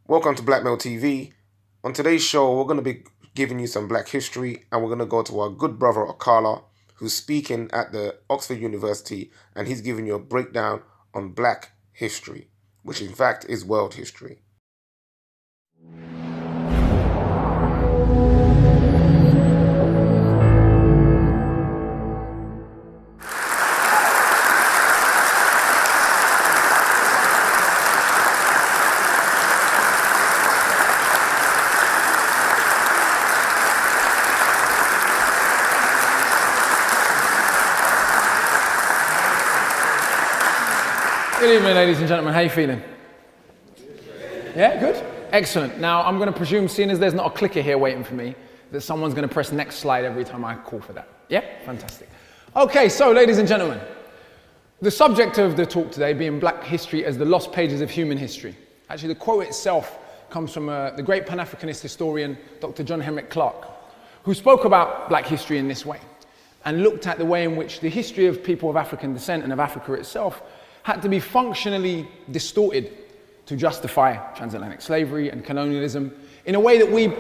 Welcome to Blackmail TV. On today's show, we're going to be giving you some black history, and we're going to go to our good brother Akala, who's speaking at the Oxford University, and he's giving you a breakdown on black history, which in fact is world history. Good evening, ladies and gentlemen. How are you feeling? Yeah, good? Excellent. Now, I'm going to presume, seeing as there's not a clicker here waiting for me, that someone's going to press next slide every time I call for that. Yeah? Fantastic. Okay, so, ladies and gentlemen, the subject of the talk today being black history as the lost pages of human history. Actually, the quote itself comes from the great Pan-Africanist historian, Dr. John Henrik Clarke, who spoke about black history in this way and looked at the way in which the history of people of African descent and of Africa itself had to be functionally distorted to justify transatlantic slavery and colonialism in a way that we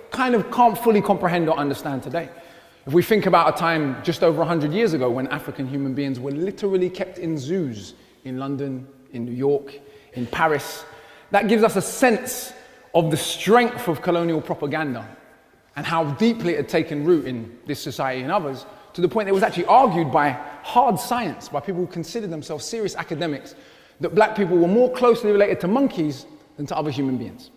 kind of can't fully comprehend or understand today. If we think about a time just over 100 years ago when African human beings were literally kept in zoos in London, in New York, in Paris, that gives us a sense of the strength of colonial propaganda and how deeply it had taken root in this society and others, to the point that it was actually argued by hard science, by people who considered themselves serious academics, that black people were more closely related to monkeys than to other human beings.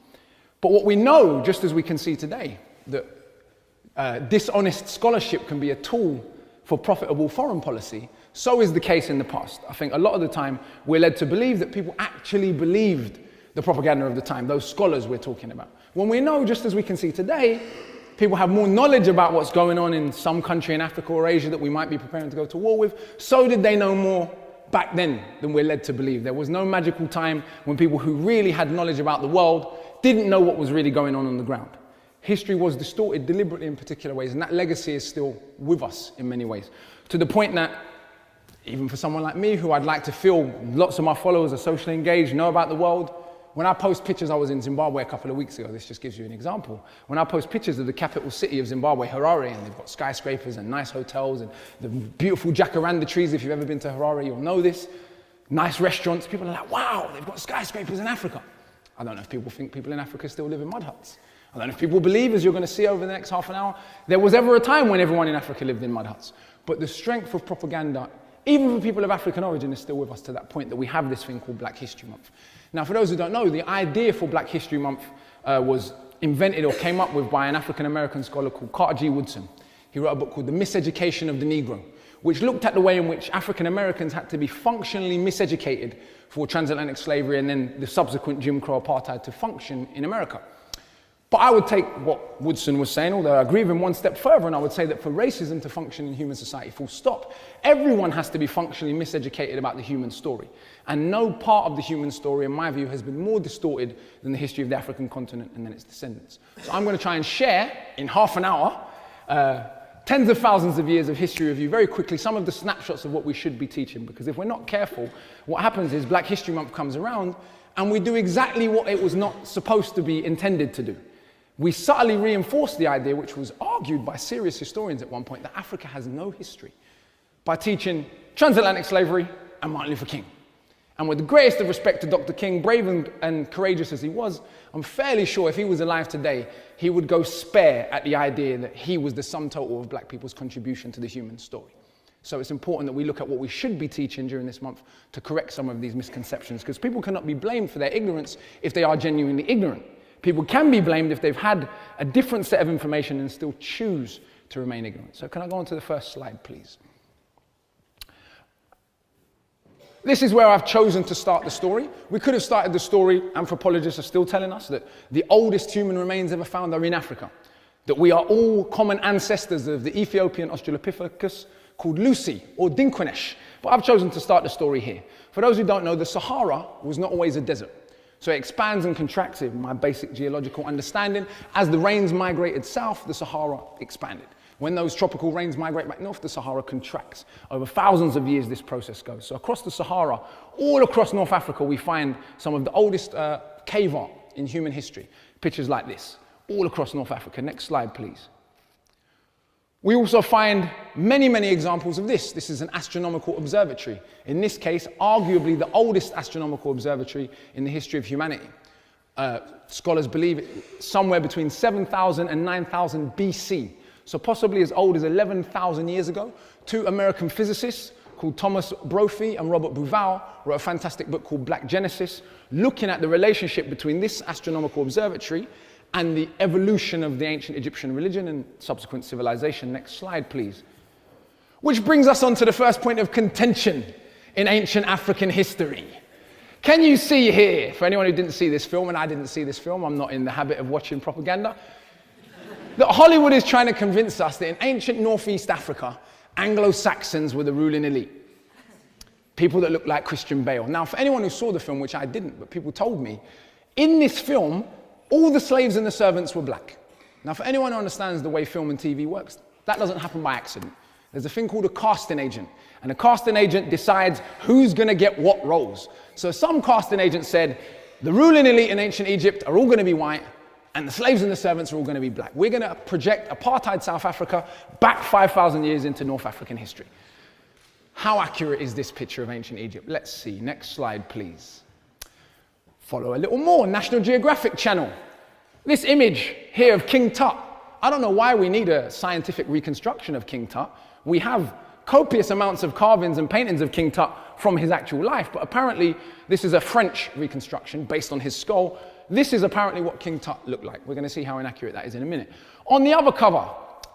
But what we know, just as we can see today, that dishonest scholarship can be a tool for profitable foreign policy, so is the case in the past. I think a lot of the time we're led to believe that people actually believed the propaganda of the time, those scholars we're talking about. When we know, just as we can see today, people have more knowledge about what's going on in some country in Africa or Asia that we might be preparing to go to war with. So did they know more back then than we're led to believe. There was no magical time when people who really had knowledge about the world didn't know what was really going on the ground. History was distorted deliberately in particular ways, and that legacy is still with us in many ways. To the point that, even for someone like me, who I'd like to feel lots of my followers are socially engaged, know about the world, when I post pictures, I was in Zimbabwe a couple of weeks ago, this just gives you an example. When I post pictures of the capital city of Zimbabwe, Harare, and they've got skyscrapers and nice hotels and the beautiful jacaranda trees, if you've ever been to Harare, you'll know this. Nice restaurants, people are like, wow, they've got skyscrapers in Africa. I don't know if people think people in Africa still live in mud huts. I don't know if people believe, as you're going to see over the next half an hour, there was ever a time when everyone in Africa lived in mud huts. But the strength of propaganda, even for people of African origin, is still with us to that point that we have this thing called Black History Month. Now, for those who don't know, the idea for Black History Month was invented or came up with by an African-American scholar called Carter G. Woodson. He wrote a book called The Miseducation of the Negro, which looked at the way in which African-Americans had to be functionally miseducated for transatlantic slavery and then the subsequent Jim Crow apartheid to function in America. But I would take what Woodson was saying, although I agree with him one step further, and I would say that for racism to function in human society, full stop, everyone has to be functionally miseducated about the human story. And no part of the human story, in my view, has been more distorted than the history of the African continent and then its descendants. So I'm going to try and share, in half an hour, tens of thousands of years of history with you very quickly, some of the snapshots of what we should be teaching, because if we're not careful, what happens is Black History Month comes around and we do exactly what it was not supposed to be intended to do. We subtly reinforce the idea, which was argued by serious historians at one point, that Africa has no history, by teaching transatlantic slavery and Martin Luther King. And with the greatest of respect to Dr. King, brave and courageous as he was, I'm fairly sure if he was alive today, he would go spare at the idea that he was the sum total of black people's contribution to the human story. So it's important that we look at what we should be teaching during this month to correct some of these misconceptions, because people cannot be blamed for their ignorance if they are genuinely ignorant. People can be blamed if they've had a different set of information and still choose to remain ignorant. So can I go on to the first slide, please? This is where I've chosen to start the story. We could have started the story, anthropologists are still telling us, that the oldest human remains ever found are in Africa, that we are all common ancestors of the Ethiopian Australopithecus called Lucy, or Dinquinesh. But I've chosen to start the story here. For those who don't know, the Sahara was not always a desert. So it expands and contracts, in my basic geological understanding. As the rains migrated south, the Sahara expanded. When those tropical rains migrate back north, the Sahara contracts. Over thousands of years, this process goes. So across the Sahara, all across North Africa, we find some of the oldest cave art in human history. Pictures like this, all across North Africa. Next slide, please. We also find many, many examples of this. This is an astronomical observatory. In this case, arguably the oldest astronomical observatory in the history of humanity. Scholars believe it's somewhere between 7,000 and 9,000 BC. So possibly as old as 11,000 years ago. Two American physicists called Thomas Brophy and Robert Bouval wrote a fantastic book called Black Genesis, looking at the relationship between this astronomical observatory and the evolution of the ancient Egyptian religion and subsequent civilization. Next slide, please. Which brings us on to the first point of contention in ancient African history. Can you see here, for anyone who didn't see this film, and I didn't see this film, I'm not in the habit of watching propaganda, that Hollywood is trying to convince us that in ancient Northeast Africa, Anglo-Saxons were the ruling elite. People that look like Christian Bale. Now, for anyone who saw the film, which I didn't, but people told me, in this film, all the slaves and the servants were black. Now, for anyone who understands the way film and TV works, that doesn't happen by accident. There's a thing called a casting agent, and a casting agent decides who's going to get what roles. So some casting agent said, the ruling elite in ancient Egypt are all going to be white, and the slaves and the servants are all going to be black. We're going to project apartheid South Africa back 5,000 years into North African history. How accurate is this picture of ancient Egypt? Let's see. Next slide, please. Follow a little more. National Geographic Channel. This image here of King Tut. I don't know why we need a scientific reconstruction of King Tut. We have copious amounts of carvings and paintings of King Tut from his actual life, but apparently this is a French reconstruction based on his skull. This is apparently what King Tut looked like. We're going to see how inaccurate that is in a minute. On the other cover,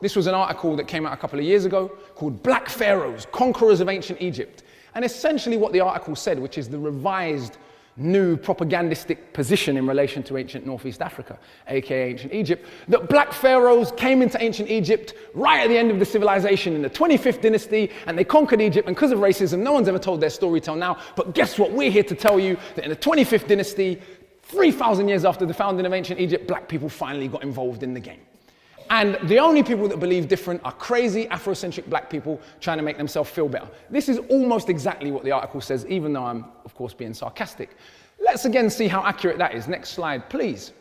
this was an article that came out a couple of years ago called Black Pharaohs, Conquerors of Ancient Egypt. And essentially what the article said, which is the revised new propagandistic position in relation to ancient Northeast Africa, aka ancient Egypt, that black pharaohs came into ancient Egypt right at the end of the civilization in the 25th dynasty, and they conquered Egypt, and because of racism, no one's ever told their story till now. But guess what? We're here to tell you that in the 25th dynasty, 3,000 years after the founding of ancient Egypt, black people finally got involved in the game. And the only people that believe different are crazy Afrocentric black people trying to make themselves feel better. This is almost exactly what the article says, even though I'm, of course, being sarcastic. Let's again see how accurate that is. Next slide, please.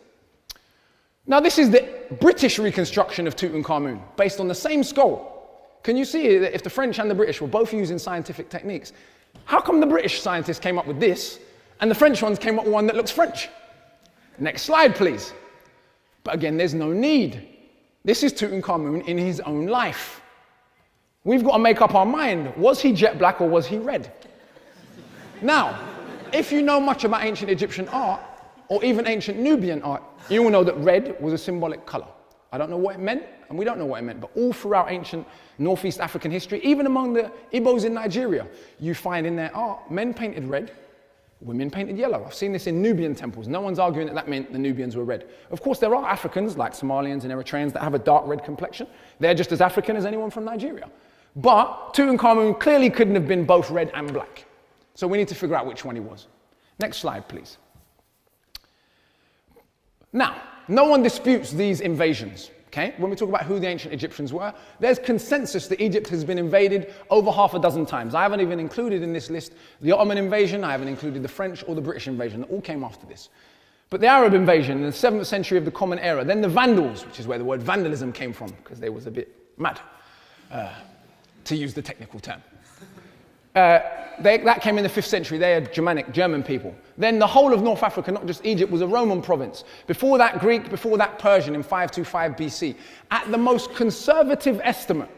Now, this is the British reconstruction of Tutankhamun, based on the same skull. Can you see that if the French and the British were both using scientific techniques, how come the British scientists came up with this, and the French ones came up with one that looks French? Next slide, please. But again, there's no need. This is Tutankhamun in his own life. We've got to make up our mind. Was he jet black or was he red? Now, if you know much about ancient Egyptian art, or even ancient Nubian art, you will know that red was a symbolic color. I don't know what it meant, and we don't know what it meant, but all throughout ancient Northeast African history, even among the Igbos in Nigeria, you find in their art, men painted red, women painted yellow. I've seen this in Nubian temples. No one's arguing that that meant the Nubians were red. Of course, there are Africans, like Somalians and Eritreans, that have a dark red complexion. They're just as African as anyone from Nigeria. But Tutankhamun clearly couldn't have been both red and black. So we need to figure out which one he was. Next slide, please. Now, no one disputes these invasions. Okay? When we talk about who the ancient Egyptians were, there's consensus that Egypt has been invaded over half a dozen times. I haven't even included in this list the Ottoman invasion, I haven't included the French or the British invasion, that all came after this. But the Arab invasion in the 7th century of the Common Era, then the Vandals, which is where the word vandalism came from, because they was a bit mad, to use the technical term. That came in the 5th century. They are German people. Then the whole of North Africa, not just Egypt, was a Roman province. Before that, Greek, before that, Persian in 525 BC. At the most conservative estimate,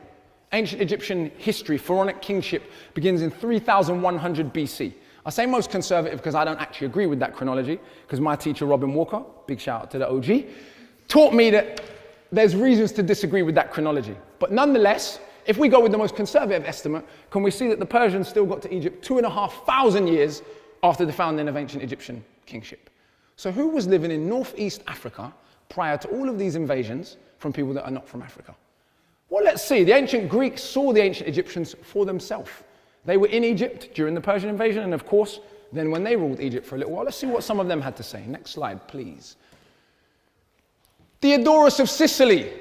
ancient Egyptian history, pharaonic kingship, begins in 3100 BC. I say most conservative because I don't actually agree with that chronology, because my teacher, Robin Walker, big shout out to the OG, taught me that there's reasons to disagree with that chronology. But nonetheless, if we go with the most conservative estimate, can we see that the Persians still got to Egypt 2,500 years after the founding of ancient Egyptian kingship? So who was living in Northeast Africa prior to all of these invasions from people that are not from Africa? Well, let's see. The ancient Greeks saw the ancient Egyptians for themselves. They were in Egypt during the Persian invasion, and of course, then when they ruled Egypt for a little while. Let's see what some of them had to say. Next slide, please. Theodorus of Sicily.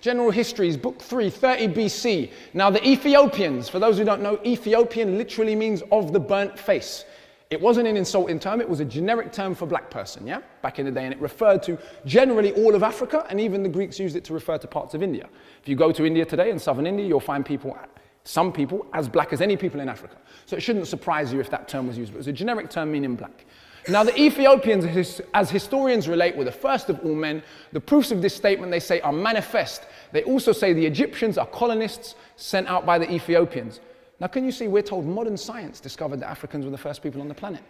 General Histories, Book 3, 30 BC. Now the Ethiopians, for those who don't know, Ethiopian literally means of the burnt face. It wasn't an insulting term, it was a generic term for black person, yeah, back in the day, and it referred to generally all of Africa, and even the Greeks used it to refer to parts of India. If you go to India today, in southern India, you'll find people, some people, as black as any people in Africa. So it shouldn't surprise you if that term was used, but it was a generic term meaning black. Now the Ethiopians, as historians relate, were the first of all men. The proofs of this statement, they say, are manifest. They also say the Egyptians are colonists sent out by the Ethiopians. Now, can you see, we're told modern science discovered that Africans were the first people on the planet.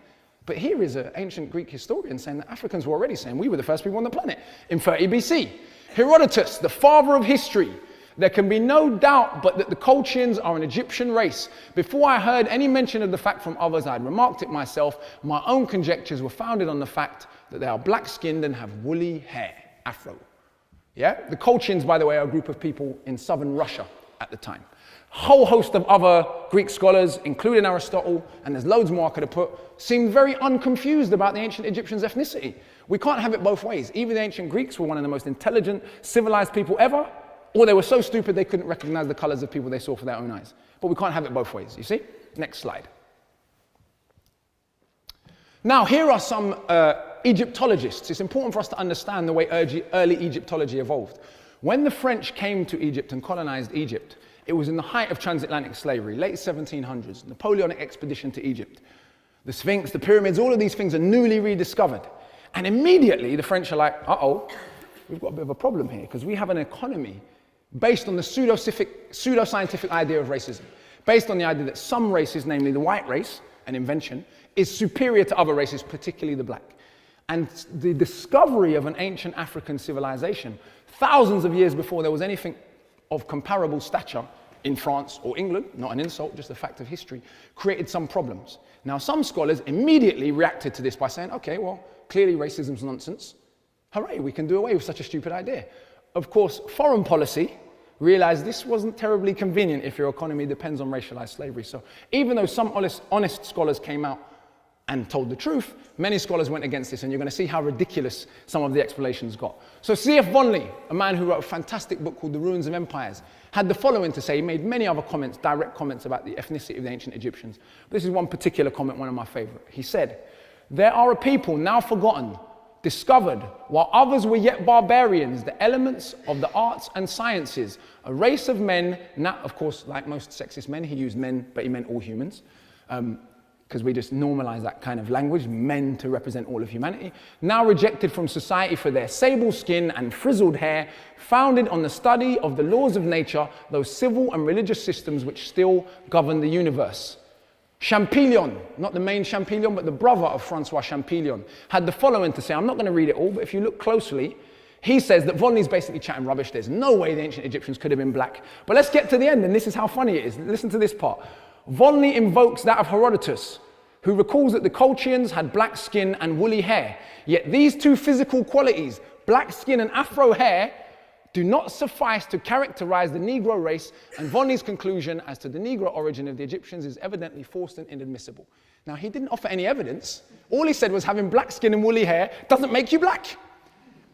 But here is an ancient Greek historian saying that Africans were already saying we were the first people on the planet in 30 BC. Herodotus, the father of history, there can be no doubt but that the Colchians are an Egyptian race. Before I heard any mention of the fact from others, I had remarked it myself. My own conjectures were founded on the fact that they are black-skinned and have woolly hair, afro. Yeah? The Colchians, by the way, are a group of people in southern Russia at the time. Whole host of other Greek scholars, including Aristotle, and there's loads more I could have put, seemed very unconfused about the ancient Egyptians' ethnicity. We can't have it both ways. Either the ancient Greeks were one of the most intelligent, civilized people ever, or they were so stupid they couldn't recognize the colors of people they saw for their own eyes. But we can't have it both ways, you see? Next slide. Now, here are some Egyptologists. It's important for us to understand the way early Egyptology evolved. When the French came to Egypt and colonized Egypt, it was in the height of transatlantic slavery, late 1700s, Napoleonic expedition to Egypt. The Sphinx, the pyramids, all of these things are newly rediscovered. And immediately the French are like, uh-oh, we've got a bit of a problem here because we have an economy based on the pseudoscientific idea of racism, based on the idea that some races, namely the white race, an invention, is superior to other races, particularly the black. And the discovery of an ancient African civilization, thousands of years before there was anything of comparable stature in France or England, not an insult, just a fact of history, created some problems. Now, some scholars immediately reacted to this by saying, okay, well, clearly racism's nonsense. Hooray, we can do away with such a stupid idea. Of course, foreign policy realized this wasn't terribly convenient if your economy depends on racialized slavery. So even though some honest scholars came out and told the truth, many scholars went against this, and you're going to see how ridiculous some of the explanations got. So C.F. Vonley, a man who wrote a fantastic book called The Ruins of Empires, had the following to say. He made many other comments, direct comments about the ethnicity of the ancient Egyptians. This is one particular comment, one of my favorite. He said, "There are a people now forgotten, discovered, while others were yet barbarians, the elements of the arts and sciences, a race of men," now, of course, like most sexist men, he used men, but he meant all humans, because we just normalize that kind of language, men to represent all of humanity, now rejected from society for their sable skin and frizzled hair, founded on the study of the laws of nature, those civil and religious systems which still govern the universe. Champollion, not the main Champollion, but the brother of Francois Champollion, had the following to say. I'm not going to read it all, but if you look closely, he says that Vonley's basically chatting rubbish. There's no way the ancient Egyptians could have been black. But let's get to the end, and this is how funny it is. Listen to this part. Vonley invokes that of Herodotus, who recalls that the Colchians had black skin and woolly hair. Yet these two physical qualities, black skin and afro hair, do not suffice to characterize the Negro race, and Vonley's conclusion as to the Negro origin of the Egyptians is evidently forced and inadmissible. Now, he didn't offer any evidence. All he said was having black skin and woolly hair doesn't make you black.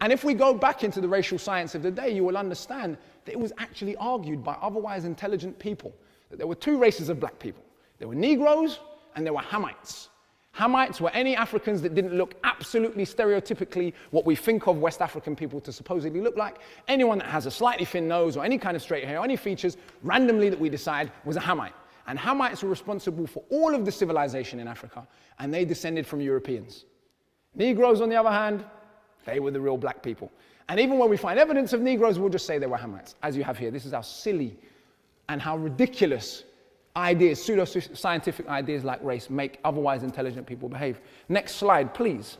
And if we go back into the racial science of the day, you will understand that it was actually argued by otherwise intelligent people that there were two races of black people. There were Negroes and there were Hamites. Hamites were any Africans that didn't look absolutely stereotypically what we think of West African people to supposedly look like. Anyone that has a slightly thin nose or any kind of straight hair or any features randomly that we decide was a Hamite. And Hamites were responsible for all of the civilization in Africa, and they descended from Europeans. Negroes, on the other hand, they were the real black people. And even when we find evidence of Negroes, we'll just say they were Hamites, as you have here. This is how silly and how ridiculous ideas, pseudo-scientific ideas like race, make otherwise intelligent people behave. Next slide, please.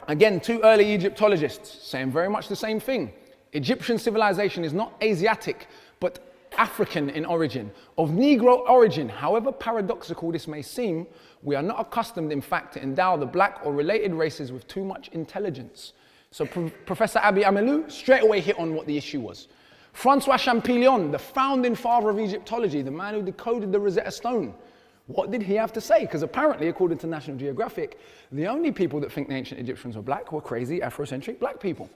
Again, two early Egyptologists saying very much the same thing. Egyptian civilization is not Asiatic, but African in origin, of Negro origin. However paradoxical this may seem, we are not accustomed, in fact, to endow the black or related races with too much intelligence. So Professor Abiy Amelou straight away hit on what the issue was. Francois Champollion, the founding father of Egyptology, the man who decoded the Rosetta Stone, what did he have to say? Because apparently, according to National Geographic, the only people that think the ancient Egyptians were black were crazy Afrocentric black people.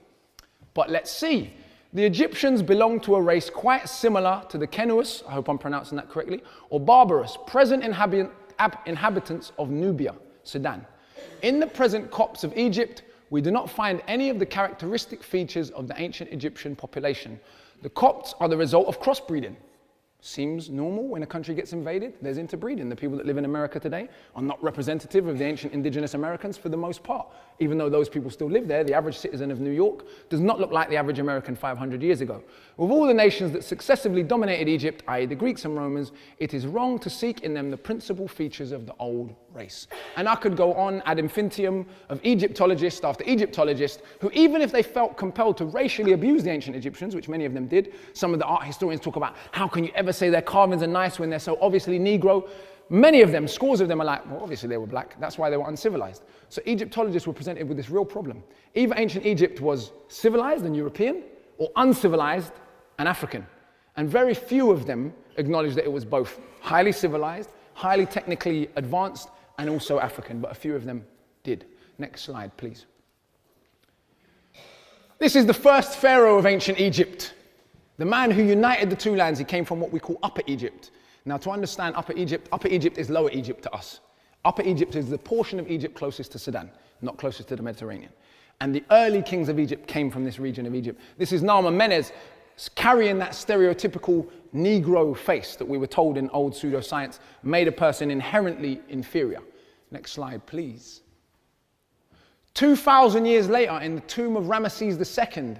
But let's see. The Egyptians belonged to a race quite similar to the Kenuas, I hope I'm pronouncing that correctly, or Barbarous, present inhabitants of Nubia, Sudan. In the present Copts of Egypt, we do not find any of the characteristic features of the ancient Egyptian population. The Copts are the result of crossbreeding. Seems normal when a country gets invaded. There's interbreeding. The people that live in America today are not representative of the ancient indigenous Americans for the most part. Even though those people still live there, the average citizen of New York does not look like the average American 500 years ago. With all the nations that successively dominated Egypt, i.e. the Greeks and Romans, it is wrong to seek in them the principal features of the old race. And I could go on ad infinitum of Egyptologist after Egyptologist who, even if they felt compelled to racially abuse the ancient Egyptians, which many of them did, some of the art historians talk about how can you ever say their carvings are nice when they're so obviously Negro. Many of them, scores of them, are like, well, obviously they were black. That's why they were uncivilized. So Egyptologists were presented with this real problem. Either ancient Egypt was civilized and European, or uncivilized and African. And very few of them acknowledged that it was both highly civilized, highly technically advanced, and also African, but a few of them did. Next slide, please. This is the first pharaoh of ancient Egypt. The man who united the two lands. He came from what we call Upper Egypt. Now, to understand Upper Egypt is Lower Egypt to us. Upper Egypt is the portion of Egypt closest to Sudan, not closest to the Mediterranean. And the early kings of Egypt came from this region of Egypt. This is Nahum Menes carrying that stereotypical Negro face that we were told in old pseudoscience made a person inherently inferior. Next slide, please. 2,000 years later, in the tomb of Ramesses II,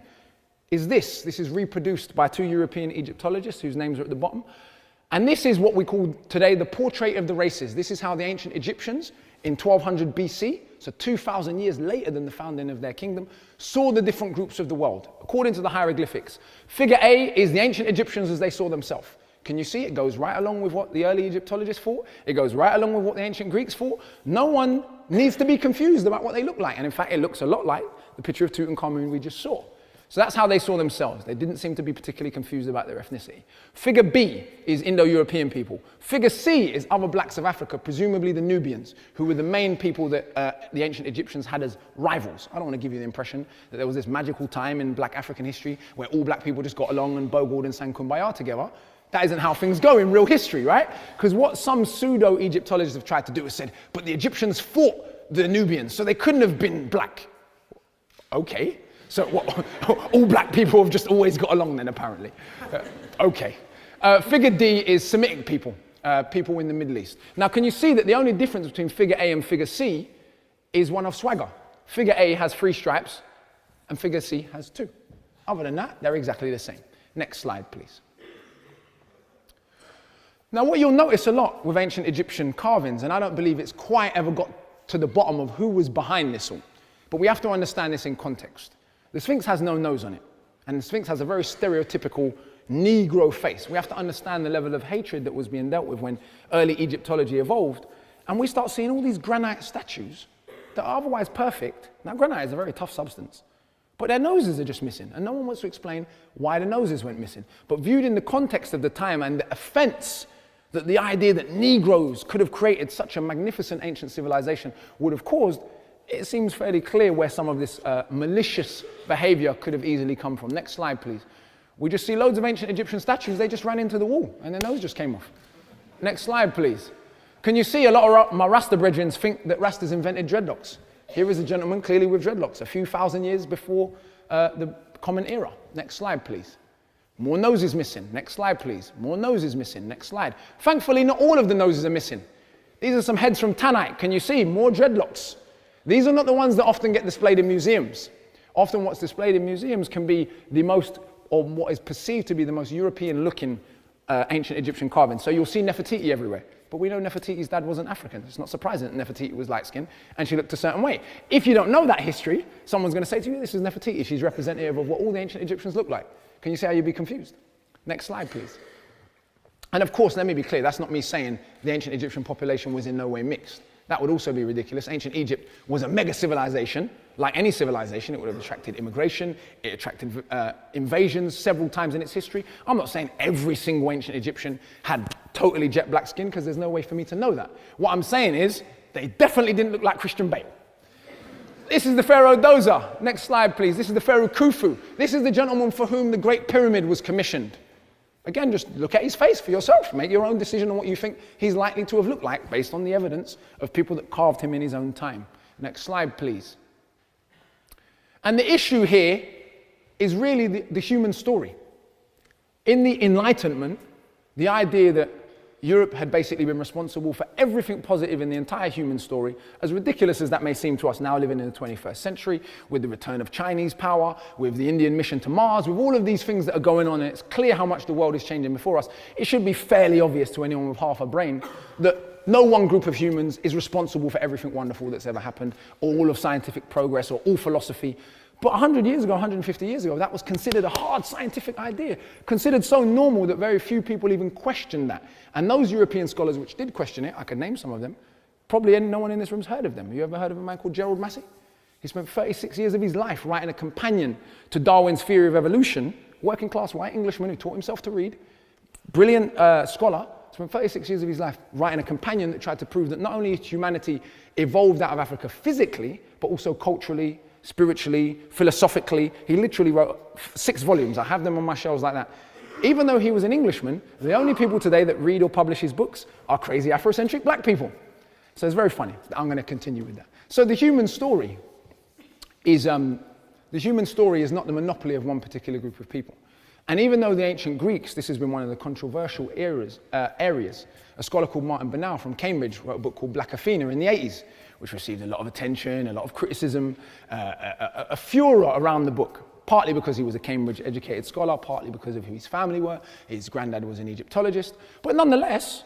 is this. This is reproduced by two European Egyptologists whose names are at the bottom. And this is what we call today the portrait of the races. This is how the ancient Egyptians in 1200 BC, so 2,000 years later than the founding of their kingdom, saw the different groups of the world, according to the hieroglyphics. Figure A is the ancient Egyptians as they saw themselves. Can you see? It goes right along with what the early Egyptologists thought. It goes right along with what the ancient Greeks thought. No one needs to be confused about what they look like. And in fact, it looks a lot like the picture of Tutankhamun we just saw. So that's how they saw themselves. They didn't seem to be particularly confused about their ethnicity. Figure B is Indo-European people. Figure C is other blacks of Africa, presumably the Nubians, who were the main people that the ancient Egyptians had as rivals. I don't want to give you the impression that there was this magical time in black African history where all black people just got along and bogled and sang Kumbaya together. That isn't how things go in real history, right? Because what some pseudo-Egyptologists have tried to do is said, but the Egyptians fought the Nubians, so they couldn't have been black. Okay. So what, all black people have just always got along then, apparently. Okay. Figure D is Semitic people, people in the Middle East. Now, can you see that the only difference between figure A and figure C is one of swagger? Figure A has 3 stripes, and figure C has 2. Other than that, they're exactly the same. Next slide, please. Now, what you'll notice a lot with ancient Egyptian carvings, and I don't believe it's quite ever got to the bottom of who was behind this all, but we have to understand this in context. The Sphinx has no nose on it, and the Sphinx has a very stereotypical Negro face. We have to understand the level of hatred that was being dealt with when early Egyptology evolved, and we start seeing all these granite statues that are otherwise perfect. Now, granite is a very tough substance, but their noses are just missing, and no one wants to explain why the noses went missing. But viewed in the context of the time and the offense that the idea that Negroes could have created such a magnificent ancient civilization would have caused, it seems fairly clear where some of this malicious behavior could have easily come from. Next slide, please. We just see loads of ancient Egyptian statues, they just ran into the wall and their nose just came off. Next slide, please. Can you see a lot of my Rasta brethren think that Rastas invented dreadlocks? Here is a gentleman clearly with dreadlocks, a few thousand years before the Common Era. Next slide, please. More noses missing. Next slide, please. More noses missing. Next slide. Thankfully, not all of the noses are missing. These are some heads from Tanite. Can you see? More dreadlocks. These are not the ones that often get displayed in museums. Often what's displayed in museums can be the most, or what is perceived to be the most European-looking ancient Egyptian carving. So you'll see Nefertiti everywhere. But we know Nefertiti's dad wasn't African. It's not surprising that Nefertiti was light-skinned and she looked a certain way. If you don't know that history, someone's going to say to you, this is Nefertiti. She's representative of what all the ancient Egyptians look like. Can you see how you'd be confused? Next slide, please. And of course, let me be clear, that's not me saying the ancient Egyptian population was in no way mixed. That would also be ridiculous. Ancient Egypt was a mega civilization. Like any civilization, it would have attracted immigration, it attracted invasions several times in its history. I'm not saying every single ancient Egyptian had totally jet black skin, because there's no way for me to know that. What I'm saying is, they definitely didn't look like Christian Bale. This is the Pharaoh Doza. Next slide, please. This is the Pharaoh Khufu. This is the gentleman for whom the Great Pyramid was commissioned. Again, just look at his face for yourself. Make your own decision on what you think he's likely to have looked like based on the evidence of people that carved him in his own time. Next slide, please. And the issue here is really the human story. In the Enlightenment, the idea that Europe had basically been responsible for everything positive in the entire human story, as ridiculous as that may seem to us now living in the 21st century, with the return of Chinese power, with the Indian mission to Mars, with all of these things that are going on, and it's clear how much the world is changing before us, it should be fairly obvious to anyone with half a brain that no one group of humans is responsible for everything wonderful that's ever happened, or all of scientific progress, or all philosophy. But 100 years ago, 150 years ago, that was considered a hard scientific idea, considered so normal that very few people even questioned that. And those European scholars which did question it, I could name some of them, probably no one in this room's heard of them. Have you ever heard of a man called Gerald Massey? He spent 36 years of his life writing a companion to Darwin's theory of evolution, working class white Englishman who taught himself to read, brilliant scholar, spent 36 years of his life writing a companion that tried to prove that not only humanity evolved out of Africa physically, but also culturally, spiritually, philosophically. He literally wrote 6 volumes. I have them on my shelves like that. Even though he was an Englishman, the only people today that read or publish his books are crazy Afrocentric black people. So it's very funny. I'm going to continue with that. So the human story is not the monopoly of one particular group of people. And even though the ancient Greeks, this has been one of the controversial areas, a scholar called Martin Bernal from Cambridge wrote a book called Black Athena in the 80s, which received a lot of attention, a lot of criticism, a furor around the book, partly because he was a Cambridge-educated scholar, partly because of who his family were. His granddad was an Egyptologist. But nonetheless,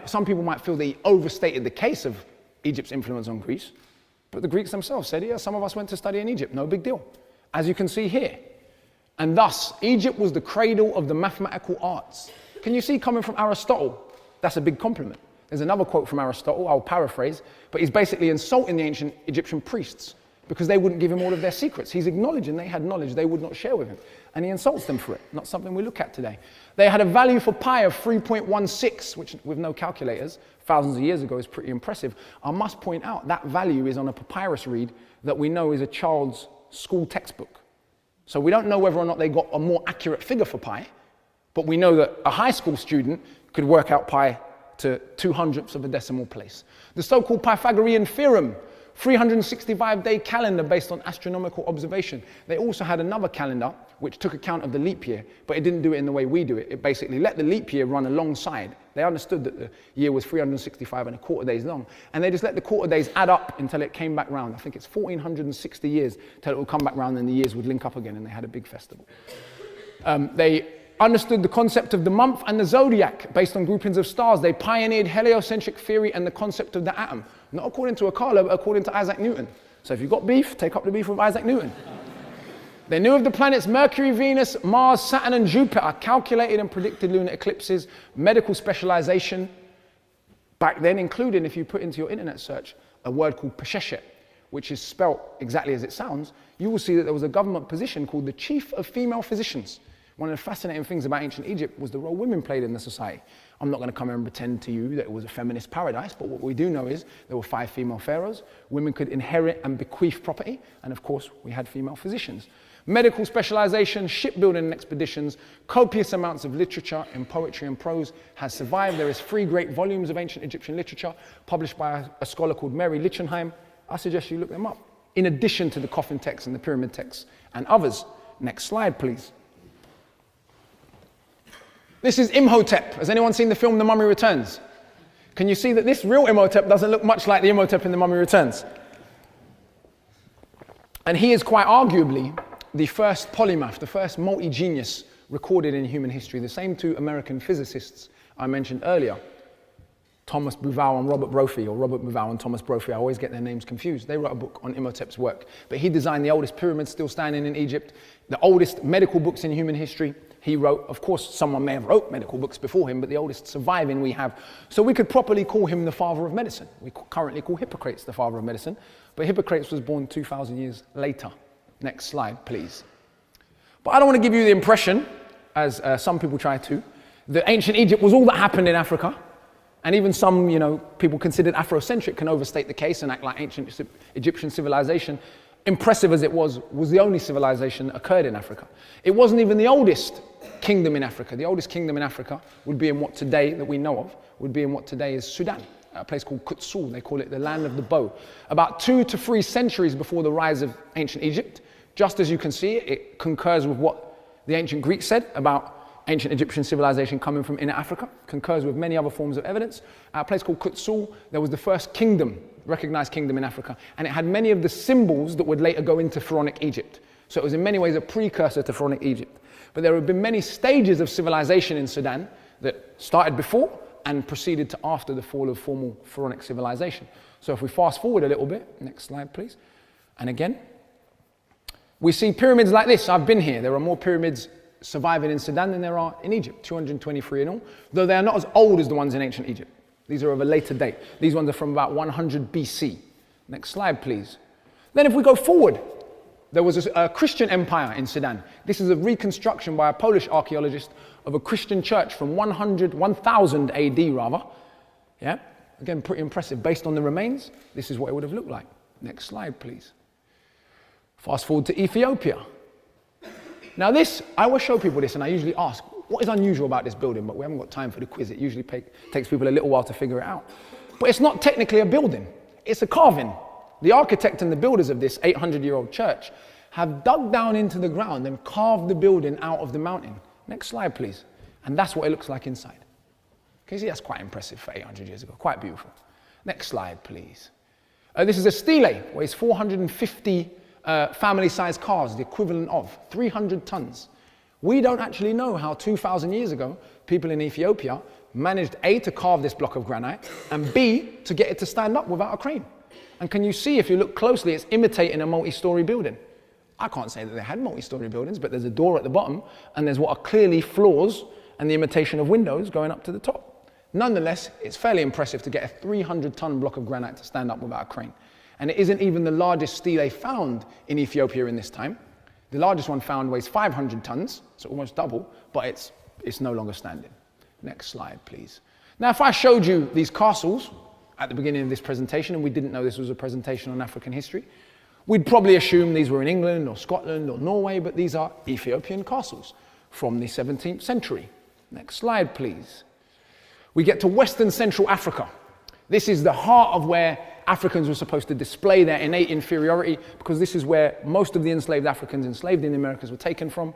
some people might feel that he overstated the case of Egypt's influence on Greece. But the Greeks themselves said, yeah, some of us went to study in Egypt, no big deal, as you can see here. And thus, Egypt was the cradle of the mathematical arts. Can you see, coming from Aristotle, that's a big compliment. There's another quote from Aristotle, I'll paraphrase, but he's basically insulting the ancient Egyptian priests because they wouldn't give him all of their secrets. He's acknowledging they had knowledge they would not share with him, and he insults them for it, not something we look at today. They had a value for pi of 3.16, which with no calculators, thousands of years ago is pretty impressive. I must point out that value is on a papyrus reed that we know is a child's school textbook. So we don't know whether or not they got a more accurate figure for pi, but we know that a high school student could work out pi to 2/100ths of a decimal place. The so-called Pythagorean theorem, 365-day calendar based on astronomical observation. They also had another calendar which took account of the leap year, but it didn't do it in the way we do it. It basically let the leap year run alongside. They understood that the year was 365 and a quarter days long, and they just let the quarter days add up until it came back round. I think it's 1460 years till it would come back round and the years would link up again, and they had a big festival. They understood the concept of the month and the zodiac based on groupings of stars. They pioneered heliocentric theory and the concept of the atom, not according to Akala, but according to Isaac Newton. So if you've got beef, take up the beef with Isaac Newton. They knew of the planets Mercury, Venus, Mars, Saturn, and Jupiter, calculated and predicted lunar eclipses, medical specialization. Back then, including, if you put into your internet search, a word called Pesheshet, which is spelt exactly as it sounds, you will see that there was a government position called the Chief of Female Physicians. One of the fascinating things about ancient Egypt was the role women played in the society. I'm not going to come here and pretend to you that it was a feminist paradise, but what we do know is there were 5 female pharaohs. Women could inherit and bequeath property, and of course, we had female physicians. Medical specialization, shipbuilding and expeditions, copious amounts of literature in poetry and prose has survived. There is 3 great volumes of ancient Egyptian literature published by a scholar called Mary Lichtenheim. I suggest you look them up, in addition to the coffin texts and the pyramid texts and others. Next slide, please. This is Imhotep. Has anyone seen the film The Mummy Returns? Can you see that this real Imhotep doesn't look much like the Imhotep in The Mummy Returns? And he is quite arguably the first polymath, the first multi-genius recorded in human history. The same 2 American physicists I mentioned earlier, Thomas Bouval and Robert Brophy, or Robert Bouval and Thomas Brophy, I always get their names confused. They wrote a book on Imhotep's work. But he designed the oldest pyramids still standing in Egypt, the oldest medical books in human history. He wrote, of course, someone may have wrote medical books before him, but the oldest surviving we have. So we could properly call him the father of medicine. We currently call Hippocrates the father of medicine, but Hippocrates was born 2,000 years later. Next slide, please. But I don't want to give you the impression, as some people try to, that ancient Egypt was all that happened in Africa. And even some, people considered Afrocentric can overstate the case and act like ancient Egyptian civilization, impressive as it was the only civilization that occurred in Africa. It wasn't even the oldest kingdom in Africa. The oldest kingdom in Africa would be in what today, that we know of, would be in what today is Sudan, a place called Kutsul. They call it the land of the bow. About 2 to 3 centuries before the rise of ancient Egypt, just as you can see, it concurs with what the ancient Greeks said about ancient Egyptian civilization coming from inner Africa, concurs with many other forms of evidence. At a place called Kutsul, there was the first kingdom, recognized kingdom in Africa, and it had many of the symbols that would later go into Pharaonic Egypt. So it was in many ways a precursor to Pharaonic Egypt. But there have been many stages of civilization in Sudan that started before and proceeded to after the fall of formal Pharaonic civilization. So if we fast forward a little bit, next slide please, and again, we see pyramids like this. I've been here. There are more pyramids surviving in Sudan than there are in Egypt, 223 in all, though they are not as old as the ones in ancient Egypt. These are of a later date. These ones are from about 100 BC. Next slide, please. Then if we go forward, there was a Christian empire in Sudan. This is a reconstruction by a Polish archaeologist of a Christian church from 1000 AD rather. Yeah, again, pretty impressive. Based on the remains, this is what it would have looked like. Next slide, please. Fast forward to Ethiopia. Now this, I always show people this and I usually ask, what is unusual about this building? But we haven't got time for the quiz. It usually takes people a little while to figure it out. But it's not technically a building. It's a carving. The architect and the builders of this 800-year-old church have dug down into the ground and carved the building out of the mountain. Next slide, please. And that's what it looks like inside. Can you see that's quite impressive for 800 years ago? Quite beautiful. Next slide, please. This is a stele, weighs 450 family-sized cars, the equivalent of 300 tons. We don't actually know how 2,000 years ago, people in Ethiopia managed A, to carve this block of granite, and B, to get it to stand up without a crane. And can you see, if you look closely, it's imitating a multi-story building. I can't say that they had multi-story buildings, but there's a door at the bottom, and there's what are clearly floors and the imitation of windows going up to the top. Nonetheless, it's fairly impressive to get a 300-ton block of granite to stand up without a crane. And it isn't even the largest stele found in Ethiopia in this time. The largest one found weighs 500 tons, so almost double, but it's no longer standing. Next slide, please. Now, if I showed you these castles at the beginning of this presentation, and we didn't know this was a presentation on African history, we'd probably assume these were in England or Scotland or Norway, but these are Ethiopian castles from the 17th century. Next slide, please. We get to Western Central Africa. This is the heart of where Africans were supposed to display their innate inferiority, because this is where most of the enslaved Africans enslaved in the Americas were taken from.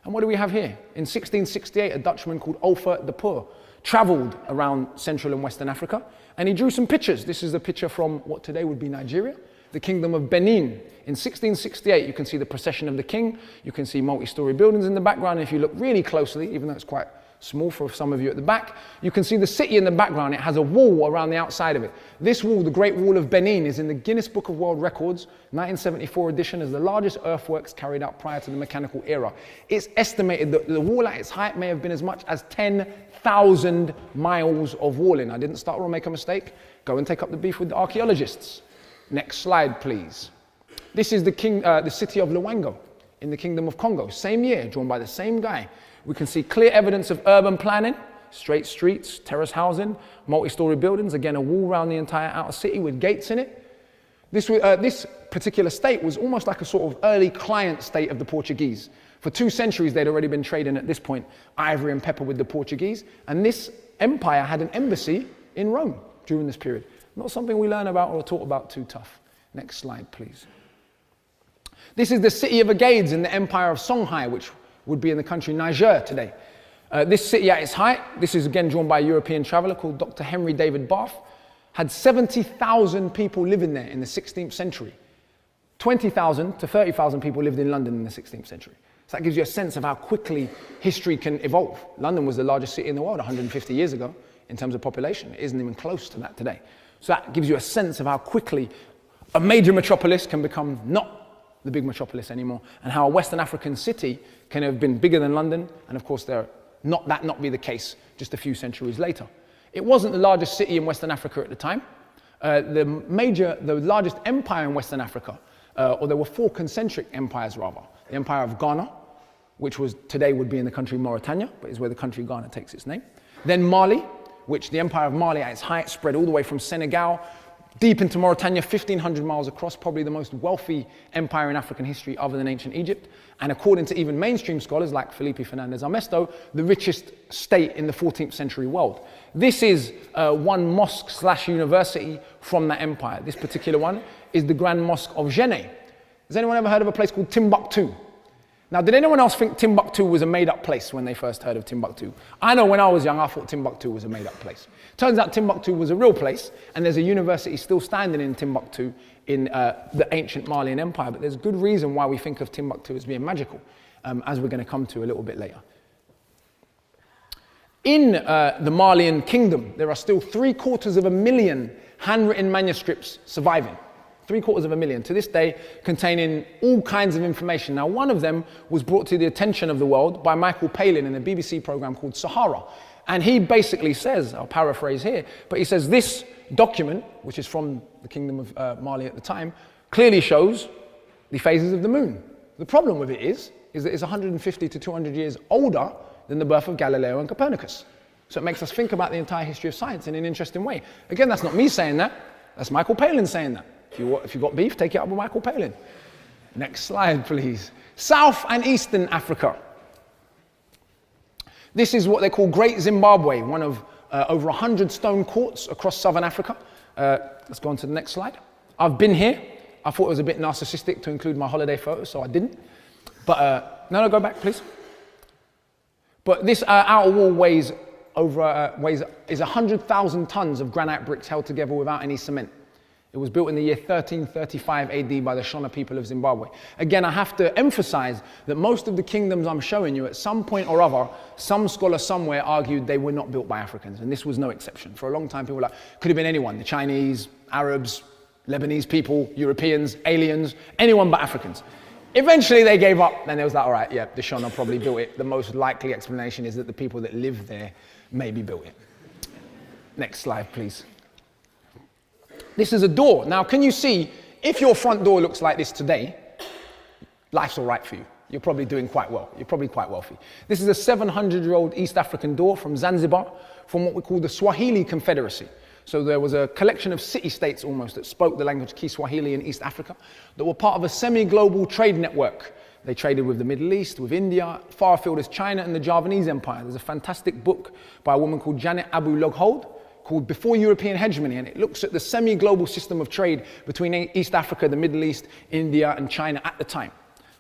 And what do we have here? In 1668, a Dutchman called Olfert de Poor traveled around Central and Western Africa, and he drew some pictures. This is a picture from what today would be Nigeria, the Kingdom of Benin. In 1668, you can see the procession of the king. You can see multi-story buildings in the background. And if you look really closely, even though it's quite small for some of you at the back, you can see the city in the background. It has a wall around the outside of it. This wall, the Great Wall of Benin, is in the Guinness Book of World Records, 1974 edition, as the largest earthworks carried out prior to the mechanical era. It's estimated that the wall at its height may have been as much as 10,000 miles of walling. I didn't start or make a mistake. Go and take up the beef with the archaeologists. Next slide, please. This is the city of Luango in the Kingdom of Congo. Same year, drawn by the same guy. We can see clear evidence of urban planning, straight streets, terrace housing, multi-story buildings, again a wall around the entire outer city with gates in it. This particular state was almost like a sort of early client state of the Portuguese. For 2 centuries they'd already been trading at this point ivory and pepper with the Portuguese, and this empire had an embassy in Rome during this period. Not something we learn about or taught about too tough. Next slide, please. This is the city of Agades in the Empire of Songhai, which would be in the country Niger today. This city at its height, this is again drawn by a European traveller called Dr. Henry David Bath, had 70,000 people living there in the 16th century. 20,000 to 30,000 people lived in London in the 16th century. So that gives you a sense of how quickly history can evolve. London was the largest city in the world 150 years ago in terms of population. It isn't even close to that today. So that gives you a sense of how quickly a major metropolis can become not the big metropolis anymore, and how a Western African city can have been bigger than London, and of course not be the case just a few centuries later. It wasn't the largest city in Western Africa at the time. The largest empire in Western Africa, or there were 4 concentric empires rather. The Empire of Ghana, which today would be in the country Mauritania, but is where the country Ghana takes its name. Then Mali, which the Empire of Mali at its height spread all the way from Senegal deep into Mauritania, 1,500 miles across, probably the most wealthy empire in African history other than ancient Egypt. And according to even mainstream scholars like Felipe Fernandez Armesto, the richest state in the 14th century world. This is one mosque/university from that empire. This particular one is the Grand Mosque of Djenné. Has anyone ever heard of a place called Timbuktu? Now, did anyone else think Timbuktu was a made-up place when they first heard of Timbuktu? I know when I was young, I thought Timbuktu was a made-up place. Turns out Timbuktu was a real place, and there's a university still standing in Timbuktu in the ancient Malian Empire, but there's good reason why we think of Timbuktu as being magical, as we're going to come to a little bit later. In the Malian kingdom, there are still 750,000 handwritten manuscripts surviving. 750,000 to this day, containing all kinds of information. Now, one of them was brought to the attention of the world by Michael Palin in a BBC program called Sahara. And he basically says, I'll paraphrase here, but he says this document, which is from the kingdom of Mali at the time, clearly shows the phases of the moon. The problem with it is that it's 150 to 200 years older than the birth of Galileo and Copernicus. So it makes us think about the entire history of science in an interesting way. Again, that's not me saying that, that's Michael Palin saying that. If you've got beef, take it up with Michael Palin. Next slide, please. South and Eastern Africa. This is what they call Great Zimbabwe, one of over 100 stone courts across southern Africa. Let's go on to the next slide. I've been here. I thought it was a bit narcissistic to include my holiday photos, so I didn't. But no, go back, please. But this outer wall is 100,000 tons of granite bricks held together without any cement. It was built in the year 1335 AD by the Shona people of Zimbabwe. Again, I have to emphasize that most of the kingdoms I'm showing you, at some point or other, some scholar somewhere argued they were not built by Africans, and this was no exception. For a long time, people were like, could have been anyone, the Chinese, Arabs, Lebanese people, Europeans, aliens, anyone but Africans. Eventually they gave up, and they was like, all right, yeah, the Shona probably built it. The most likely explanation is that the people that lived there maybe built it. Next slide, please. This is a door. Now, can you see, if your front door looks like this today, life's all right for you. You're probably doing quite well. You're probably quite wealthy. This is a 700-year-old East African door from Zanzibar, from what we call the Swahili Confederacy. So there was a collection of city-states almost that spoke the language Kiswahili in East Africa that were part of a semi-global trade network. They traded with the Middle East, with India, far afield as China and the Javanese Empire. There's a fantastic book by a woman called Janet Abu Loghold called Before European Hegemony, and it looks at the semi-global system of trade between East Africa, the Middle East, India, and China at the time.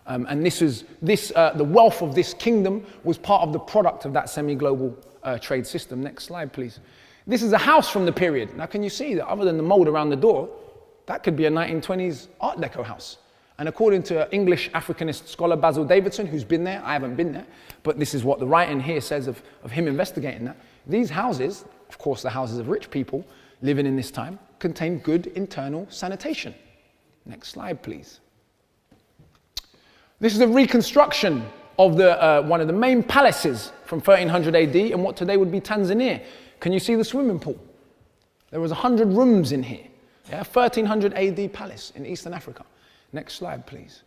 And the wealth of this kingdom was part of the product of that semi-global trade system. Next slide, please. This is a house from the period. Now, can you see that other than the mold around the door, that could be a 1920s Art Deco house? And according to English Africanist scholar Basil Davidson, who's been there, I haven't been there, but this is what the writing here says of him investigating that. These houses, of course the houses of rich people living in this time, contain good internal sanitation. Next slide, please. This is a reconstruction of one of the main palaces from 1300 AD in what today would be Tanzania. Can you see the swimming pool? There was 100 rooms in here. Yeah, 1300 AD palace in Eastern Africa. Next slide, please.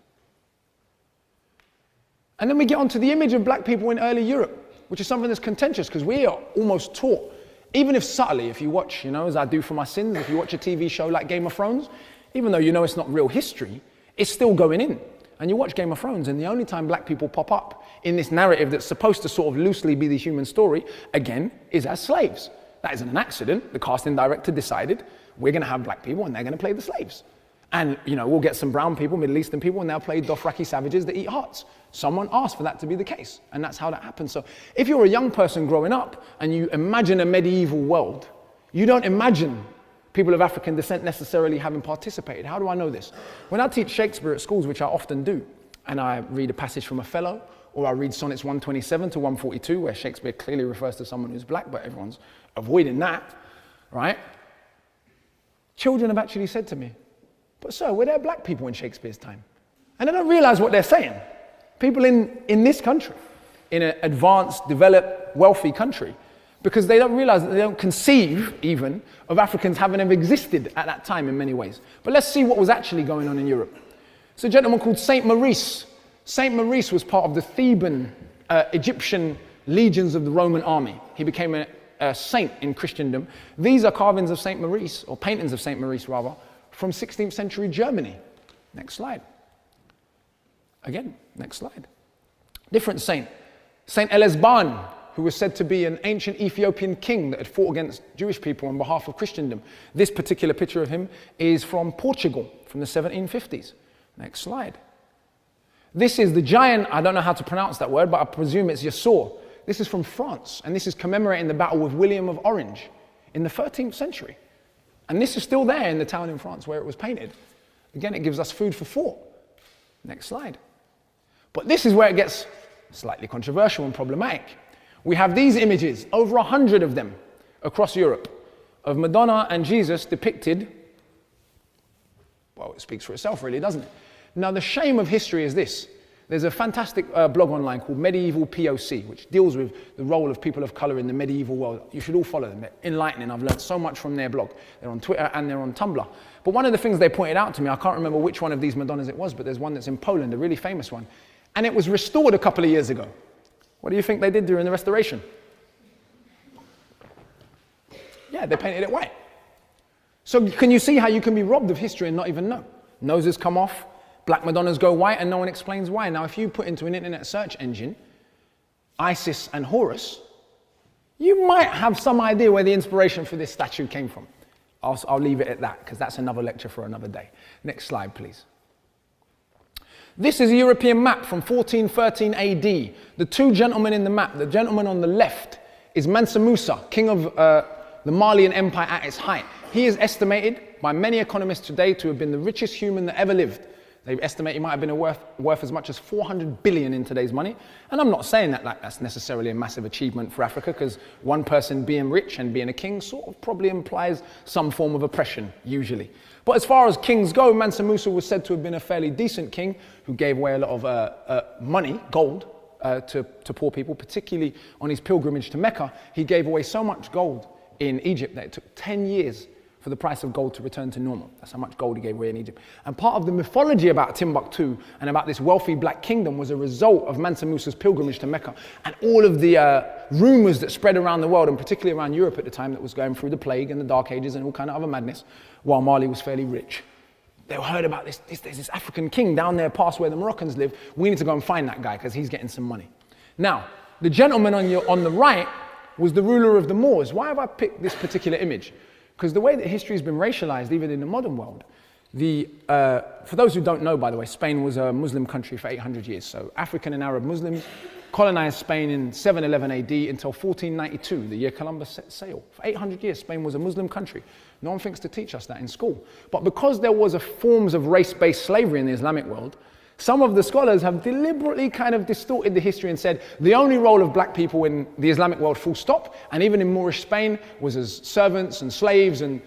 And then we get onto the image of black people in early Europe, which is something that's contentious because we are almost taught, even if subtly, if you watch, as I do for my sins, if you watch a TV show like Game of Thrones, even though you know it's not real history, it's still going in. And you watch Game of Thrones, and the only time black people pop up in this narrative that's supposed to sort of loosely be the human story, again, is as slaves. That isn't an accident. The casting director decided we're going to have black people and they're going to play the slaves. And, we'll get some brown people, Middle Eastern people, and they'll play Dothraki savages that eat hearts. Someone asked for that to be the case, and that's how that happens. So if you're a young person growing up and you imagine a medieval world, you don't imagine people of African descent necessarily having participated. How do I know this? When I teach Shakespeare at schools, which I often do, and I read a passage from Othello, or I read sonnets 127 to 142, where Shakespeare clearly refers to someone who's black, but everyone's avoiding that, right? Children have actually said to me, but sir, were there black people in Shakespeare's time? And they don't realize what they're saying. People in this country, in an advanced, developed, wealthy country, because they don't realize that they don't conceive even of Africans having ever existed at that time in many ways. But let's see what was actually going on in Europe. It's a gentleman called Saint Maurice. Saint Maurice was part of the Theban Egyptian legions of the Roman army. He became saint in Christendom. These are carvings of Saint Maurice, or paintings of Saint Maurice rather, from 16th century Germany. Next slide. Again, next slide. Different saint. Saint Elesban, who was said to be an ancient Ethiopian king that had fought against Jewish people on behalf of Christendom. This particular picture of him is from Portugal, from the 1750s. Next slide. This is the giant, I don't know how to pronounce that word, but I presume it's Yasur. This is from France, and this is commemorating the battle with William of Orange in the 13th century. And this is still there in the town in France where it was painted. Again, it gives us food for thought. Next slide. But this is where it gets slightly controversial and problematic. We have these images, over 100 of them, across Europe, of Madonna and Jesus depicted. Well, it speaks for itself really, doesn't it? Now, the shame of history is this. There's a fantastic blog online called Medieval POC, which deals with the role of people of color in the medieval world. You should all follow them. They're enlightening. I've learned so much from their blog. They're on Twitter and they're on Tumblr. But one of the things they pointed out to me, I can't remember which one of these Madonnas it was, but there's one that's in Poland, a really famous one. And it was restored a couple of years ago. What do you think they did during the restoration? Yeah, they painted it white. So can you see how you can be robbed of history and not even know? Noses come off, black Madonnas go white, and no one explains why. Now, if you put into an internet search engine, Isis and Horus, you might have some idea where the inspiration for this statue came from. I'll leave it at that, because that's another lecture for another day. Next slide, please. This is a European map from 1413 AD. The two gentlemen in the map, the gentleman on the left is Mansa Musa, king of the Malian Empire at its height. He is estimated by many economists today to have been the richest human that ever lived. They estimate he might have been worth as much as 400 billion in today's money. And I'm not saying that that's necessarily a massive achievement for Africa, because one person being rich and being a king sort of probably implies some form of oppression, usually. But as far as kings go, Mansa Musa was said to have been a fairly decent king who gave away a lot of money, gold, to poor people, particularly on his pilgrimage to Mecca. He gave away so much gold in Egypt that it took 10 years for the price of gold to return to normal. That's how much gold he gave away in Egypt. And part of the mythology about Timbuktu and about this wealthy black kingdom was a result of Mansa Musa's pilgrimage to Mecca and all of the rumors that spread around the world, and particularly around Europe at the time, that was going through the plague and the Dark Ages and all kind of other madness, while Mali was fairly rich. They heard about there's this African king down there past where the Moroccans live. We need to go and find that guy because he's getting some money. Now, the gentleman on the right was the ruler of the Moors. Why have I picked this particular image? Because the way that history has been racialized, even in the modern world, for those who don't know, by the way, Spain was a Muslim country for 800 years. So African and Arab Muslims colonized Spain in 711 AD until 1492, the year Columbus set sail. For 800 years, Spain was a Muslim country. No one thinks to teach us that in school. But because there was forms of race-based slavery in the Islamic world, some of the scholars have deliberately kind of distorted the history and said the only role of black people in the Islamic world, full stop, and even in Moorish Spain, was as servants and slaves, and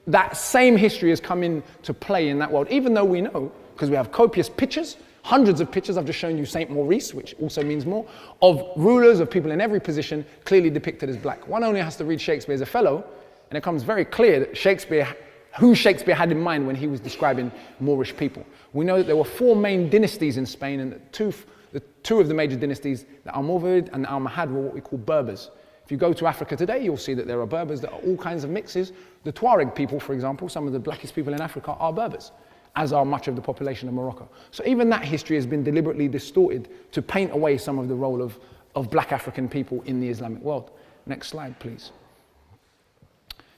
that same history has come into play in that world, even though we know, because we have copious pictures, hundreds of pictures, I've just shown you Saint Maurice, which also means more, of rulers, of people in every position, clearly depicted as black. One only has to read Shakespeare as a fellow, and it becomes very clear that who Shakespeare had in mind when he was describing Moorish people. We know that there were 4 main dynasties in Spain, and the two of the major dynasties, the Almoravid and the Almohad, were what we call Berbers. If you go to Africa today, you'll see that there are Berbers that are all kinds of mixes. The Tuareg people, for example, some of the blackest people in Africa, are Berbers, as are much of the population of Morocco. So even that history has been deliberately distorted to paint away some of the role of black African people in the Islamic world. Next slide, please.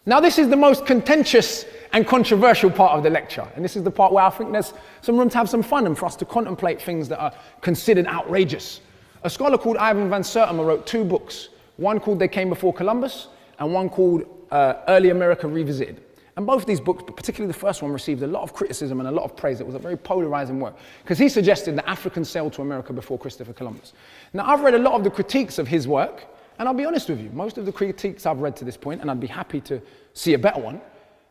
Now, this is the most contentious and controversial part of the lecture. And this is the part where I think there's some room to have some fun and for us to contemplate things that are considered outrageous. A scholar called Ivan van Sertima wrote 2 books. One called They Came Before Columbus, and one called Early America Revisited. And both of these books, but particularly the first one, received a lot of criticism and a lot of praise. It was a very polarizing work, because he suggested that Africans sailed to America before Christopher Columbus. Now, I've read a lot of the critiques of his work, and I'll be honest with you, most of the critiques I've read to this point, and I'd be happy to see a better one,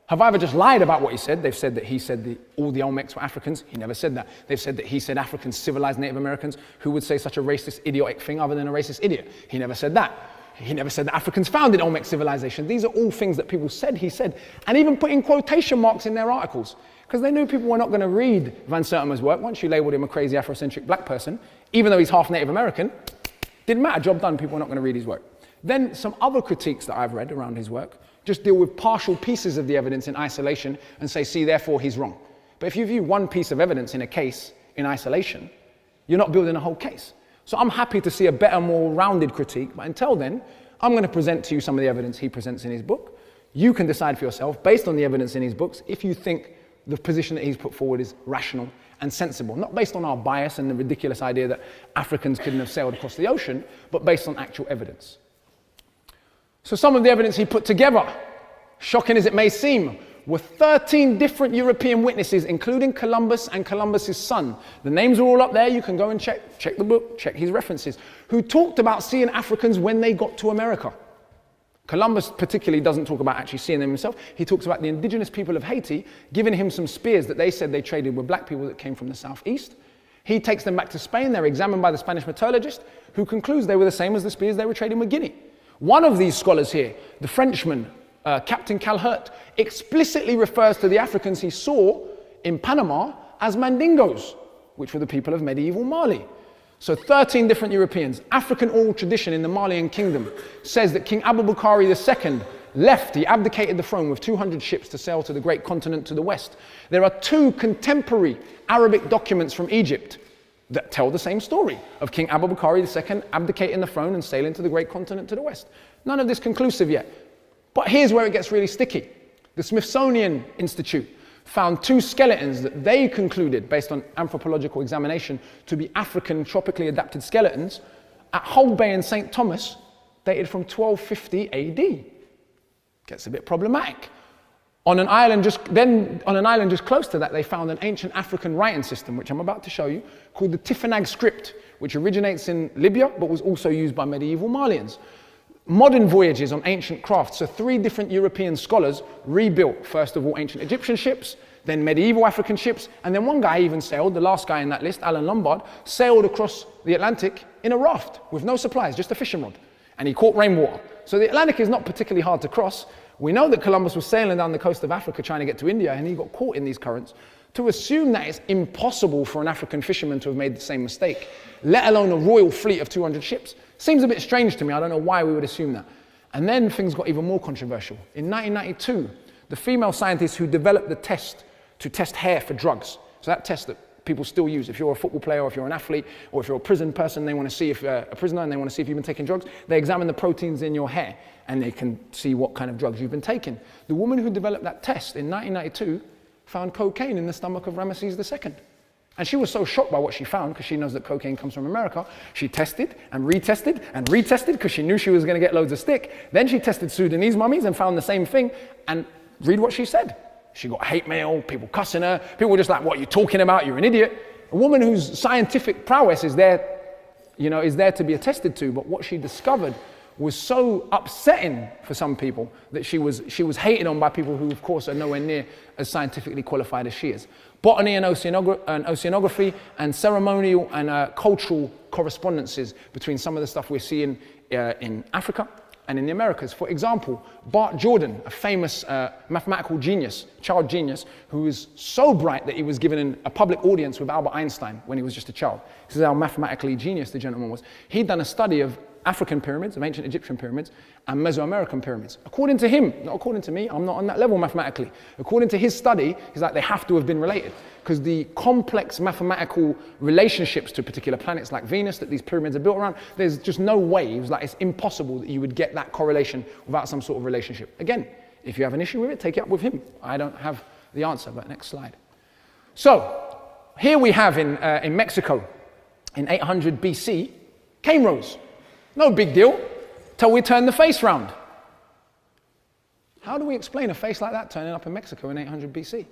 have either just lied about what he said. They've said that he said all the Olmecs were Africans. He never said that. They've said that he said Africans civilized Native Americans. Who would say such a racist, idiotic thing other than a racist idiot? He never said that. He never said that Africans founded Olmec civilization. These are all things that people said he said, and even put in quotation marks in their articles, because they knew people were not going to read Van Sertima's work. Once you labeled him a crazy Afrocentric black person, even though he's half Native American, didn't matter, job done, people were not going to read his work. Then some other critiques that I've read around his work just deal with partial pieces of the evidence in isolation and say, see, therefore he's wrong. But if you view one piece of evidence in a case in isolation, you're not building a whole case. So I'm happy to see a better, more rounded critique, but until then, I'm going to present to you some of the evidence he presents in his book. You can decide for yourself, based on the evidence in his books, if you think the position that he's put forward is rational and sensible, not based on our bias and the ridiculous idea that Africans couldn't have sailed across the ocean, but based on actual evidence. So some of the evidence he put together, shocking as it may seem, were 13 different European witnesses, including Columbus and Columbus's son. The names are all up there. You can go and check the book, check his references, who talked about seeing Africans when they got to America. Columbus particularly doesn't talk about actually seeing them himself. He talks about the indigenous people of Haiti giving him some spears that they said they traded with black people that came from the southeast. He takes them back to Spain. They're examined by the Spanish metallurgist, who concludes they were the same as the spears they were trading with Guinea. One of these scholars here, the Frenchman, Captain Calhert, explicitly refers to the Africans he saw in Panama as Mandingos, which were the people of medieval Mali. So 13 different Europeans. African oral tradition in the Malian kingdom says that King Abubakari II left, he abdicated the throne with 200 ships to sail to the great continent to the west. There are 2 contemporary Arabic documents from Egypt that tell the same story of King Abubakari II abdicating the throne and sailing to the great continent to the west. None of this conclusive yet. But here's where it gets really sticky. The Smithsonian Institute found 2 skeletons that they concluded, based on anthropological examination, to be African tropically adapted skeletons at Hull Bay in St. Thomas, dated from 1250 AD. Gets a bit problematic. On an island just close to that, they found an ancient African writing system, which I'm about to show you, called the Tifinagh script, which originates in Libya, but was also used by medieval Malians. Modern voyages on ancient crafts, so 3 different European scholars rebuilt, first of all, ancient Egyptian ships, then medieval African ships, and then one guy even sailed, the last guy in that list, Alan Lombard, sailed across the Atlantic in a raft with no supplies, just a fishing rod, and he caught rainwater. So the Atlantic is not particularly hard to cross. We know that Columbus was sailing down the coast of Africa trying to get to India, and he got caught in these currents. To assume that it's impossible for an African fisherman to have made the same mistake, let alone a royal fleet of 200 ships, seems a bit strange to me. I don't know why we would assume that. And then things got even more controversial. In 1992, the female scientist who developed the test to test hair for drugs, so that test that people still use, if you're a football player, or if you're an athlete, or if you're a prison person, they want to see if a prisoner, and they want to see if you've been taking drugs, they examine the proteins in your hair, and they can see what kind of drugs you've been taking. The woman who developed that test in 1992 found cocaine in the stomach of Ramesses II. And she was so shocked by what she found, because she knows that cocaine comes from America, she tested and retested and retested, because she knew she was going to get loads of stick. Then she tested Sudanese mummies and found the same thing, and read what she said. She got hate mail, people cussing her, people were just like, what are you talking about, you're an idiot. A woman whose scientific prowess is there, is there to be attested to, but what she discovered was so upsetting for some people that she was hated on by people who, of course, are nowhere near as scientifically qualified as she is. Botany and oceanography and ceremonial and cultural correspondences between some of the stuff we're seeing in Africa and in the Americas. For example, Bart Jordan, a famous mathematical genius, child genius, who was so bright that he was given a public audience with Albert Einstein when he was just a child. This is how mathematically genius the gentleman was. He'd done a study of African pyramids, of ancient Egyptian pyramids, and Mesoamerican pyramids. According to him, not according to me, I'm not on that level mathematically. According to his study, he's like, they have to have been related, because the complex mathematical relationships to particular planets like Venus that these pyramids are built around, there's just no way. He was like, it's impossible that you would get that correlation without some sort of relationship. Again, if you have an issue with it, take it up with him. I don't have the answer, but next slide. So, here we have in Mexico, in 800 BC, cane rows. No big deal, till we turn the face round. How do we explain a face like that turning up in Mexico in 800 BC?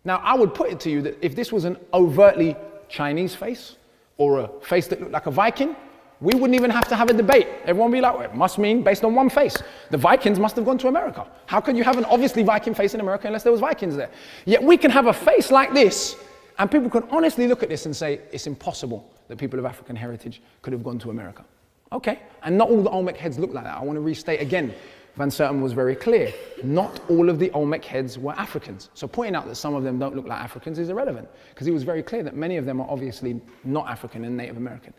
Now, I would put it to you that if this was an overtly Chinese face, or a face that looked like a Viking, we wouldn't even have to have a debate. Everyone would be like, well, it must mean, based on one face, the Vikings must have gone to America. How could you have an obviously Viking face in America unless there was Vikings there? Yet we can have a face like this, and people can honestly look at this and say, it's impossible that people of African heritage could have gone to America. Okay, and not all the Olmec heads look like that. I want to restate again, Van Serten was very clear. Not all of the Olmec heads were Africans. So pointing out that some of them don't look like Africans is irrelevant, because he was very clear that many of them are obviously not African and Native American.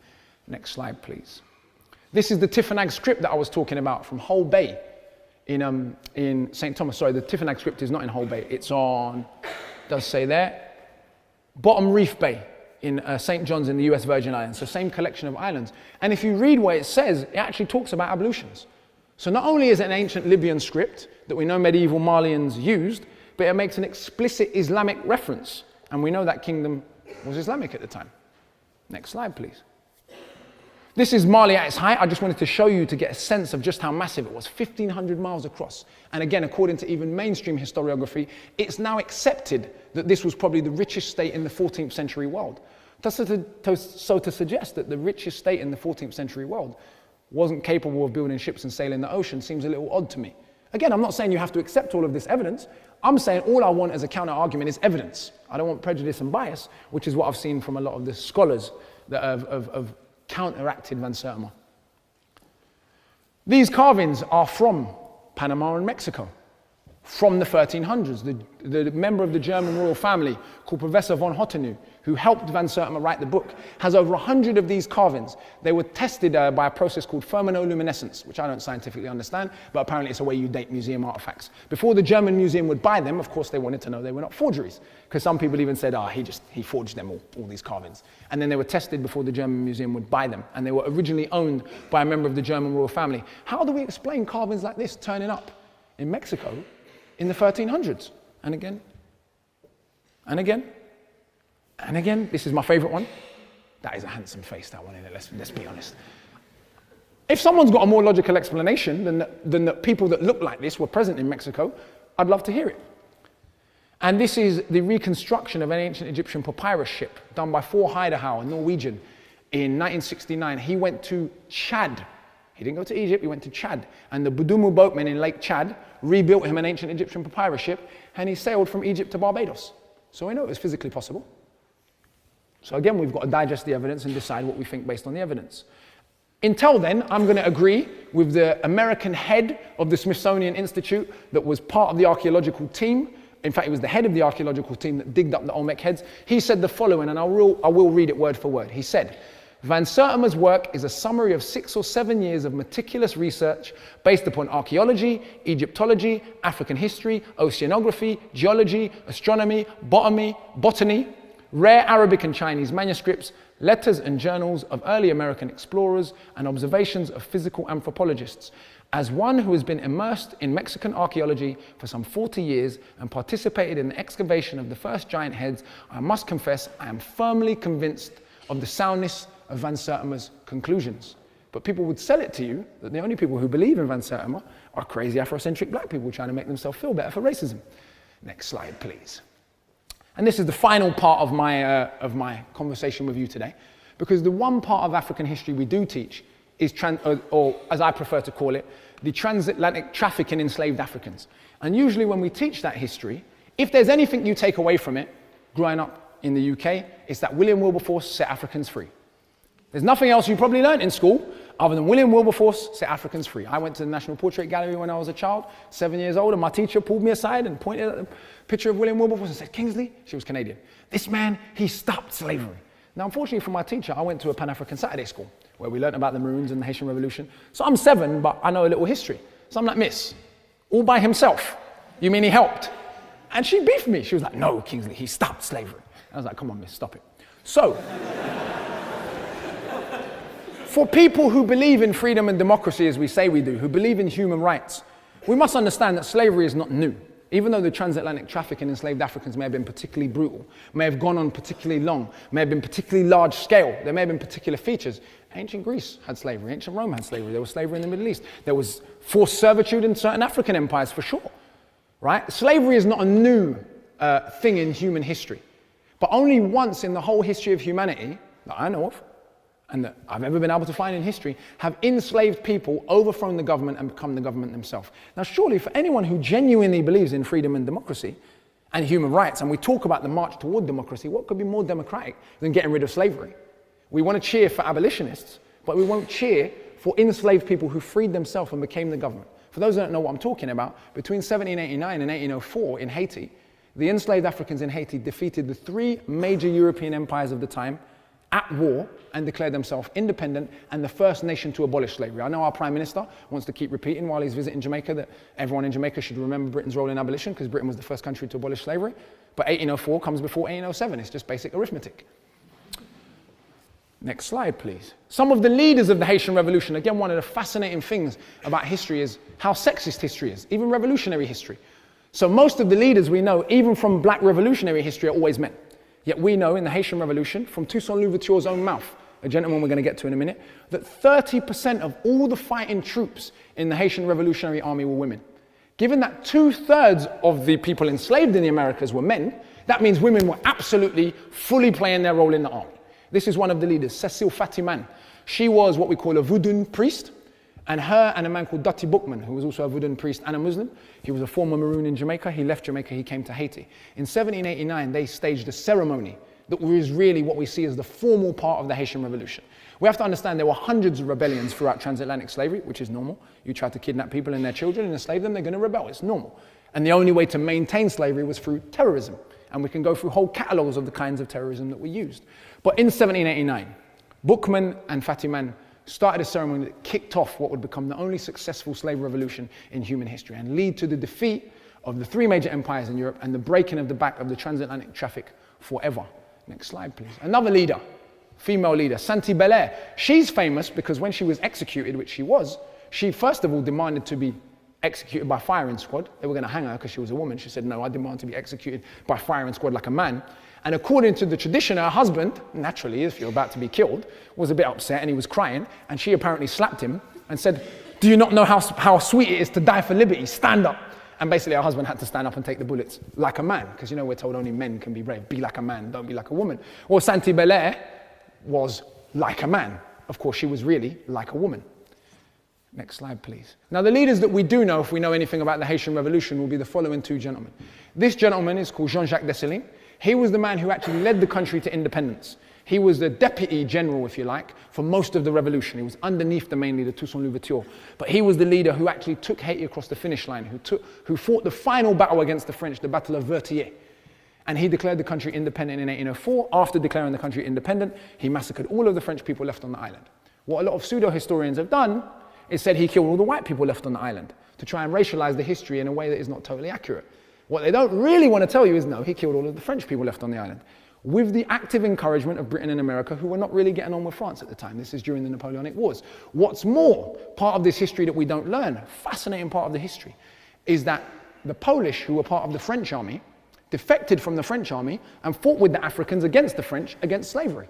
Next slide, please. This is the Tifinagh script that I was talking about from Hull Bay in St. Thomas. Sorry, the Tifinagh script is not in Hull Bay. It's on, does say there, Bottom Reef Bay in St. John's in the US Virgin Islands. So same collection of islands. And if you read what it says, it actually talks about ablutions. So not only is it an ancient Libyan script that we know medieval Malians used, but it makes an explicit Islamic reference. And we know that kingdom was Islamic at the time. Next slide, please. This is Mali at its height. I just wanted to show you to get a sense of just how massive it was. 1,500 miles across. And again, according to even mainstream historiography, it's now accepted that this was probably the richest state in the 14th century world. So to suggest that the richest state in the 14th century world wasn't capable of building ships and sailing the ocean seems a little odd to me. Again, I'm not saying you have to accept all of this evidence. I'm saying all I want as a counter-argument is evidence. I don't want prejudice and bias, which is what I've seen from a lot of the scholars that have counteracted Van Sertima. These carvings are from Panama and Mexico, from the 1300s. The member of the German royal family called Professor von Hottenau, who helped Van Sertima write the book, has over 100 of these carvings. They were tested by a process called fermioluminescence, which I don't scientifically understand, but apparently it's a way you date museum artifacts. Before the German museum would buy them, of course they wanted to know they were not forgeries, because some people even said, he forged them all these carvings. And then they were tested before the German museum would buy them, and they were originally owned by a member of the German royal family. How do we explain carvings like this turning up in Mexico in the 1300s? And again, and again, and again. This is my favorite one. That is a handsome face, that one, isn't it? Let's be honest. If someone's got a more logical explanation than that people that look like this were present in Mexico, I'd love to hear it. And this is the reconstruction of an ancient Egyptian papyrus ship done by Thor Heyerdahl, a Norwegian, in 1969. He went to Chad. He didn't go to Egypt, he went to Chad. And the Budumu boatmen in Lake Chad rebuilt him an ancient Egyptian papyrus ship, and he sailed from Egypt to Barbados. So we know it was physically possible. So again, we've got to digest the evidence and decide what we think based on the evidence. Until then, I'm going to agree with the American head of the Smithsonian Institute that was part of the archaeological team. In fact, he was the head of the archaeological team that digged up the Olmec heads. He said the following, and I will read it word for word. He said, Van Sertima's work is a summary of 6 or 7 years of meticulous research based upon archaeology, Egyptology, African history, oceanography, geology, astronomy, botany, rare Arabic and Chinese manuscripts, letters and journals of early American explorers, and observations of physical anthropologists. As one who has been immersed in Mexican archaeology for some 40 years and participated in the excavation of the first giant heads, I must confess I am firmly convinced of the soundness of Van Sertima's conclusions. But people would sell it to you that the only people who believe in Van Sertima are crazy Afrocentric black people trying to make themselves feel better for racism. Next slide, please. And this is the final part of my conversation with you today, because the one part of African history we do teach is, or as I prefer to call it, the transatlantic traffic in enslaved Africans. And usually when we teach that history, if there's anything you take away from it, growing up in the UK, it's that William Wilberforce set Africans free. There's nothing else you probably learned in school other than William Wilberforce set Africans free. I went to the National Portrait Gallery when I was a child, 7 years old, and my teacher pulled me aside and pointed at the picture of William Wilberforce and said, Kingsley, she was Canadian, this man, he stopped slavery. Now, unfortunately for my teacher, I went to a Pan-African Saturday school where we learned about the Maroons and the Haitian Revolution. So I'm 7, but I know a little history. So I'm like, miss, all by himself, you mean he helped? And she beefed me. She was like, no, Kingsley, he stopped slavery. I was like, come on, miss, stop it. So, for people who believe in freedom and democracy, as we say we do, who believe in human rights, we must understand that slavery is not new. Even though the transatlantic traffic in enslaved Africans may have been particularly brutal, may have gone on particularly long, may have been particularly large scale, there may have been particular features. Ancient Greece had slavery, ancient Rome had slavery, there was slavery in the Middle East, there was forced servitude in certain African empires for sure, right? Slavery is not a new thing in human history, but only once in the whole history of humanity that I know of, and that I've ever been able to find in history, have enslaved people overthrown the government and become the government themselves. Now, surely for anyone who genuinely believes in freedom and democracy and human rights, and we talk about the march toward democracy, what could be more democratic than getting rid of slavery? We want to cheer for abolitionists, but we won't cheer for enslaved people who freed themselves and became the government. For those who don't know what I'm talking about, between 1789 and 1804 in Haiti, the enslaved Africans in Haiti defeated the 3 major European empires of the time at war and declared themselves independent and the first nation to abolish slavery. I know our Prime Minister wants to keep repeating while he's visiting Jamaica that everyone in Jamaica should remember Britain's role in abolition because Britain was the first country to abolish slavery. But 1804 comes before 1807. It's just basic arithmetic. Next slide, please. Some of the leaders of the Haitian Revolution. Again, one of the fascinating things about history is how sexist history is, even revolutionary history. So most of the leaders we know, even from black revolutionary history, are always men. Yet we know in the Haitian Revolution, from Toussaint Louverture's own mouth, a gentleman we're going to get to in a minute, that 30% of all the fighting troops in the Haitian Revolutionary Army were women. Given that 2/3 of the people enslaved in the Americas were men, that means women were absolutely fully playing their role in the army. This is one of the leaders, Cécile Fatiman. She was what we call a voodoo priest, and her and a man called Dutty Bookman, who was also a voodoo priest and a Muslim. He was a former Maroon in Jamaica. He left Jamaica, he came to Haiti. In 1789, they staged a ceremony that was really what we see as the formal part of the Haitian Revolution. We have to understand there were hundreds of rebellions throughout transatlantic slavery, which is normal. You try to kidnap people and their children and enslave them, they're going to rebel. It's normal. And the only way to maintain slavery was through terrorism. And we can go through whole catalogues of the kinds of terrorism that we used. But in 1789, Bookman and Fatiman started a ceremony that kicked off what would become the only successful slave revolution in human history and lead to the defeat of the three major empires in Europe and the breaking of the back of the transatlantic traffic forever. Next slide, please. Another leader, female leader, Santi Belair. She's famous because when she was executed, which she was, she first of all demanded to be executed by firing squad. They were going to hang her because she was a woman. She said, no, I demand to be executed by firing squad like a man. And according to the tradition, her husband, naturally, if you're about to be killed, was a bit upset and he was crying. And she apparently slapped him and said, do you not know how sweet it is to die for liberty? Stand up. And basically her husband had to stand up and take the bullets like a man. Because you know we're told only men can be brave. Be like a man, don't be like a woman. Well, Santi Belair was like a man. Of course, she was really like a woman. Next slide, please. Now, the leaders that we do know, if we know anything about the Haitian Revolution, will be the following two gentlemen. This gentleman is called Jean-Jacques Dessalines. He was the man who actually led the country to independence. He was the deputy general, if you like, for most of the revolution. He was underneath the main leader, Toussaint Louverture. But he was the leader who actually took Haiti across the finish line, who fought the final battle against the French, the Battle of Vertières. And he declared the country independent in 1804. After declaring the country independent, he massacred all of the French people left on the island. What a lot of pseudo-historians have done is said he killed all the white people left on the island to try and racialize the history in a way that is not totally accurate. What they don't really want to tell you is, no, he killed all of the French people left on the island, with the active encouragement of Britain and America, who were not really getting on with France at the time. This is during the Napoleonic Wars. What's more, part of this history that we don't learn, fascinating part of the history, is that the Polish, who were part of the French army, defected from the French army and fought with the Africans against the French, against slavery.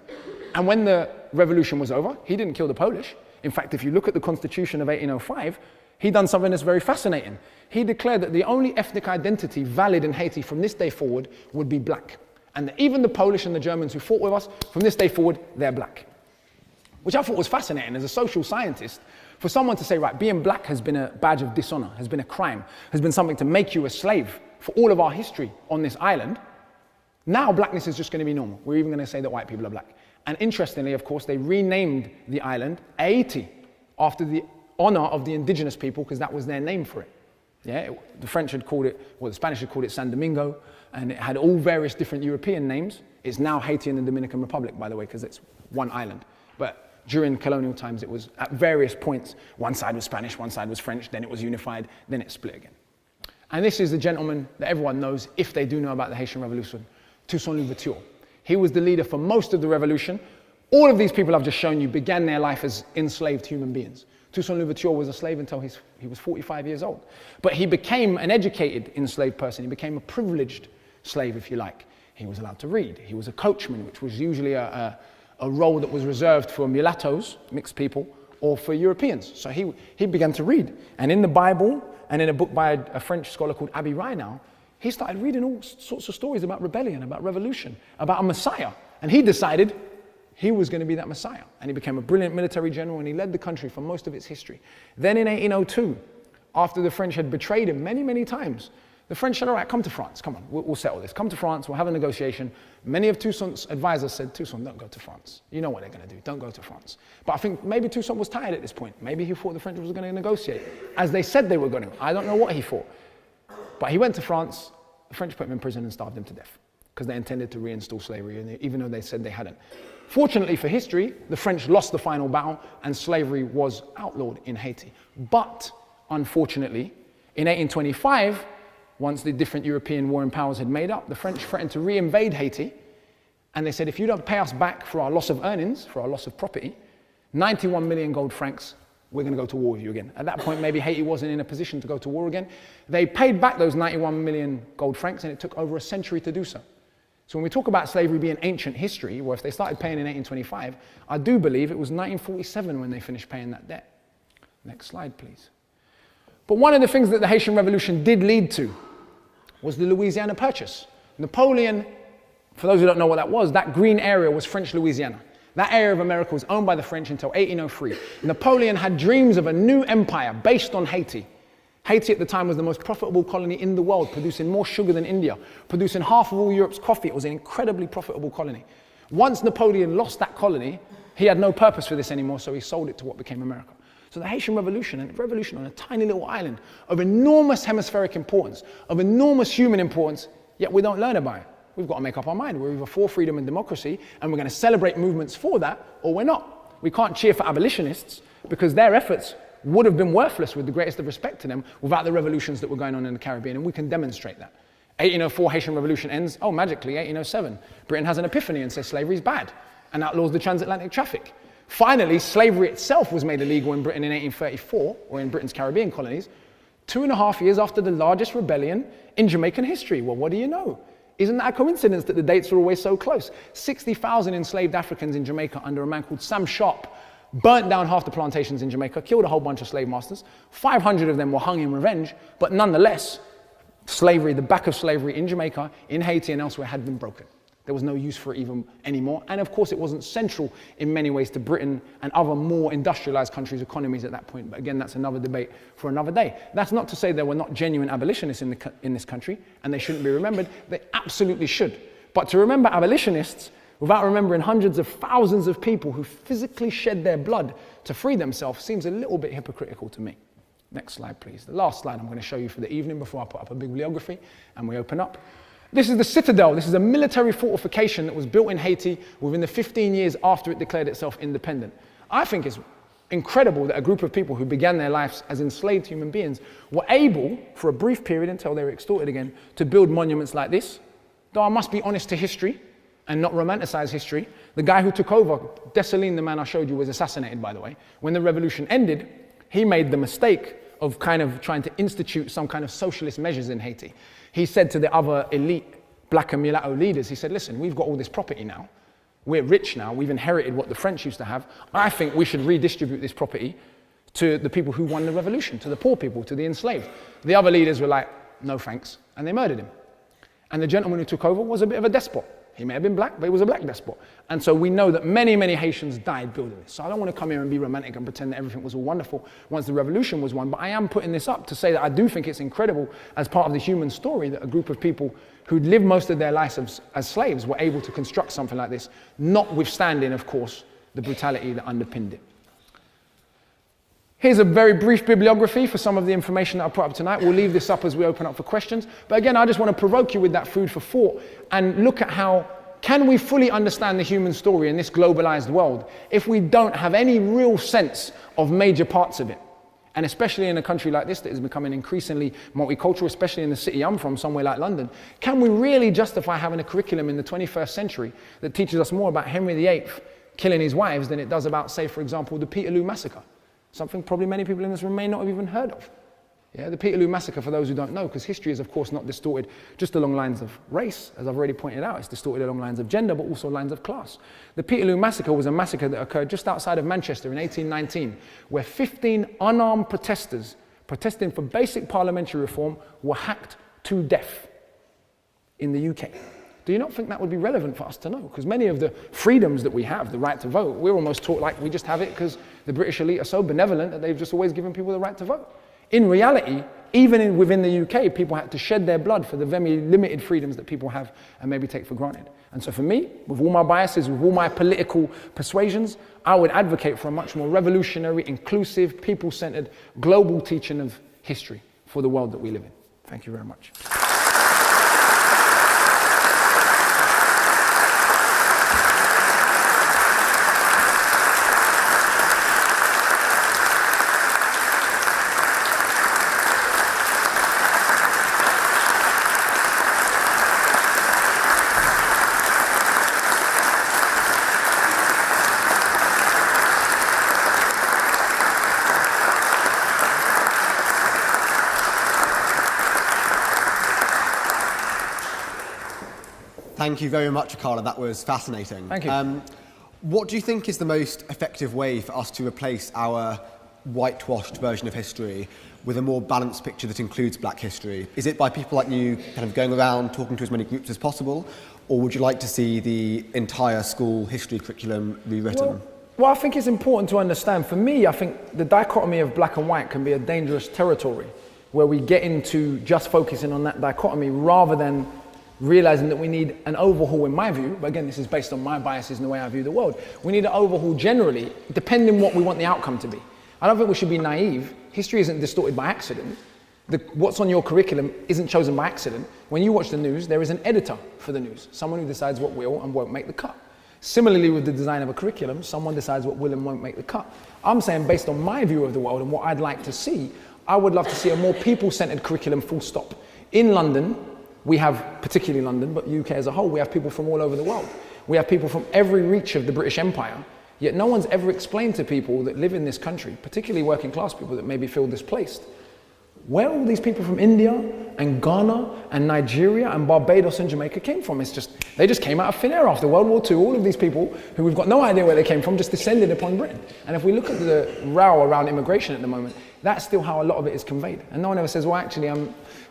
And when the revolution was over, he didn't kill the Polish. In fact, if you look at the Constitution of 1805, he done something that's very fascinating. He declared that the only ethnic identity valid in Haiti from this day forward would be black. And that even the Polish and the Germans who fought with us, from this day forward, they're black. Which I thought was fascinating as a social scientist, for someone to say, right, being black has been a badge of dishonor, has been a crime, has been something to make you a slave for all of our history on this island. Now blackness is just going to be normal. We're even going to say that white people are black. And interestingly, of course, they renamed the island Haiti after the honor of the indigenous people, because that was their name for it. Yeah, the French had called it, well, the Spanish had called it San Domingo, and it had all various different European names. It's now Haiti and the Dominican Republic, by the way, because it's one island. But during colonial times, it was at various points, one side was Spanish, one side was French, then it was unified, then it split again. And this is the gentleman that everyone knows, if they do know about the Haitian Revolution, Toussaint Louverture. He was the leader for most of the revolution. All of these people I've just shown you began their life as enslaved human beings. Toussaint Louverture was a slave until he was 45 years old. But he became an educated enslaved person. He became a privileged slave, if you like. He was allowed to read. He was a coachman, which was usually a role that was reserved for mulattoes, mixed people, or for Europeans. So he began to read. And in the Bible, and in a book by a French scholar called Abby Reinau, he started reading all sorts of stories about rebellion, about revolution, about a Messiah. And he decided he was going to be that Messiah. And he became a brilliant military general, and he led the country for most of its history. Then in 1802, after the French had betrayed him many, many times, the French said, all right, come to France. Come on, we'll settle this. Come to France, we'll have a negotiation. Many of Toussaint's advisors said, Toussaint, don't go to France. You know what they're going to do. Don't go to France. But I think maybe Toussaint was tired at this point. Maybe he thought the French was going to negotiate, as they said they were going to. I don't know what he thought. But he went to France. The French put him in prison and starved him to death, because they intended to reinstall slavery, even though they said they hadn't. Fortunately for history, the French lost the final battle and slavery was outlawed in Haiti. But unfortunately, in 1825, once the different European warring powers had made up, the French threatened to re-invade Haiti. And they said, if you don't pay us back for our loss of earnings, for our loss of property, 91 million gold francs, we're going to go to war with you again. At that point, maybe Haiti wasn't in a position to go to war again. They paid back those 91 million gold francs, and it took over a century to do so. So when we talk about slavery being ancient history, well, if they started paying in 1825, I do believe it was 1947 when they finished paying that debt. Next slide, please. But one of the things that the Haitian Revolution did lead to was the Louisiana Purchase. Napoleon, for those who don't know what that was, that green area was French Louisiana. That area of America was owned by the French until 1803. Napoleon had dreams of a new empire based on Haiti. Haiti at the time was the most profitable colony in the world, producing more sugar than India, producing half of all Europe's coffee. It was an incredibly profitable colony. Once Napoleon lost that colony, he had no purpose for this anymore, so he sold it to what became America. So the Haitian Revolution, and revolution on a tiny little island of enormous hemispheric importance, of enormous human importance, yet we don't learn about it. We've got to make up our mind. We're either for freedom and democracy, and we're going to celebrate movements for that, or we're not. We can't cheer for abolitionists because their efforts would have been worthless, with the greatest of respect to them, without the revolutions that were going on in the Caribbean, and we can demonstrate that. 1804, Haitian Revolution ends. Oh, magically, 1807. Britain has an epiphany and says slavery is bad and outlaws the transatlantic traffic. Finally, slavery itself was made illegal in Britain in 1834, or in Britain's Caribbean colonies, 2.5 years after the largest rebellion in Jamaican history. Well, what do you know? Isn't that a coincidence that the dates are always so close? 60,000 enslaved Africans in Jamaica under a man called Sam Sharp burnt down half the plantations in Jamaica, killed a whole bunch of slave masters. 500 of them were hung in revenge, but nonetheless, slavery, the back of slavery in Jamaica, in Haiti and elsewhere had been broken. There was no use for it even anymore. And of course, it wasn't central in many ways to Britain and other more industrialized countries' economies at that point. But again, that's another debate for another day. That's not to say there were not genuine abolitionists in this country, and they shouldn't be remembered. They absolutely should. But to remember abolitionists without remembering hundreds of thousands of people who physically shed their blood to free themselves seems a little bit hypocritical to me. Next slide, please. The last slide I'm going to show you for the evening before I put up a bibliography and we open up. This is the Citadel. This is a military fortification that was built in Haiti within the 15 years after it declared itself independent. I think it's incredible that a group of people who began their lives as enslaved human beings were able, for a brief period until they were extorted again, to build monuments like this. Though I must be honest to history and not romanticize history, the guy who took over, Dessalines, the man I showed you, was assassinated, by the way. When the revolution ended, he made the mistake of kind of trying to institute some kind of socialist measures in Haiti. He said to the other elite black and mulatto leaders, he said, listen, we've got all this property now. We're rich now. We've inherited what the French used to have. I think we should redistribute this property to the people who won the revolution, to the poor people, to the enslaved. The other leaders were like, no thanks, and they murdered him. And the gentleman who took over was a bit of a despot. He may have been black, but he was a black despot. And so we know that many, many Haitians died building this. So I don't want to come here and be romantic and pretend that everything was all wonderful once the revolution was won, but I am putting this up to say that I do think it's incredible as part of the human story that a group of people who'd lived most of their lives as slaves were able to construct something like this, notwithstanding, of course, the brutality that underpinned it. Here's a very brief bibliography for some of the information that I put up tonight. We'll leave this up as we open up for questions. But again, I just want to provoke you with that food for thought and look at how can we fully understand the human story in this globalized world if we don't have any real sense of major parts of it? And especially in a country like this that is becoming increasingly multicultural, especially in the city I'm from, somewhere like London, can we really justify having a curriculum in the 21st century that teaches us more about Henry VIII killing his wives than it does about, say, for example, the Peterloo Massacre? Something probably many people in this room may not have even heard of. Yeah, the Peterloo Massacre, for those who don't know, because history is, of course, not distorted just along lines of race, as I've already pointed out. It's distorted along lines of gender, but also lines of class. The Peterloo Massacre was a massacre that occurred just outside of Manchester in 1819, where 15 unarmed protesters, protesting for basic parliamentary reform, were hacked to death in the UK. Do you not think that would be relevant for us to know? Because many of the freedoms that we have, the right to vote, we're almost taught like we just have it because the British elite are so benevolent that they've just always given people the right to vote. In reality, even within the UK, people had to shed their blood for the very limited freedoms that people have and maybe take for granted. And so for me, with all my biases, with all my political persuasions, I would advocate for a much more revolutionary, inclusive, people-centered, global teaching of history for the world that we live in. Thank you very much. Thank you very much, Akala. That was fascinating. Thank you. What do you think is the most effective way for us to replace our whitewashed version of history with a more balanced picture that includes black history? Is it by people like you kind of going around talking to as many groups as possible, or would you like to see the entire school history curriculum rewritten? Well, I think it's important to understand. For me, I think the dichotomy of black and white can be a dangerous territory where we get into just focusing on that dichotomy rather than realizing that we need an overhaul, in my view, but again, this is based on my biases and the way I view the world. We need an overhaul generally, depending on what we want the outcome to be. I don't think we should be naive. History isn't distorted by accident. What's on your curriculum isn't chosen by accident. When you watch the news, there is an editor for the news, someone who decides what will and won't make the cut. Similarly, with the design of a curriculum, someone decides what will and won't make the cut. I'm saying, based on my view of the world and what I'd like to see, I would love to see a more people-centered curriculum, full stop. In London, we have, particularly London, but UK as a whole, we have people from all over the world. We have people from every reach of the British Empire, yet no one's ever explained to people that live in this country, particularly working class people that maybe feel displaced, where all these people from India and Ghana and Nigeria and Barbados and Jamaica came from. They just came out of thin air after World War II. All of these people who we've got no idea where they came from just descended upon Britain. And if we look at the row around immigration at the moment, that's still how a lot of it is conveyed. And no one ever says, well, actually,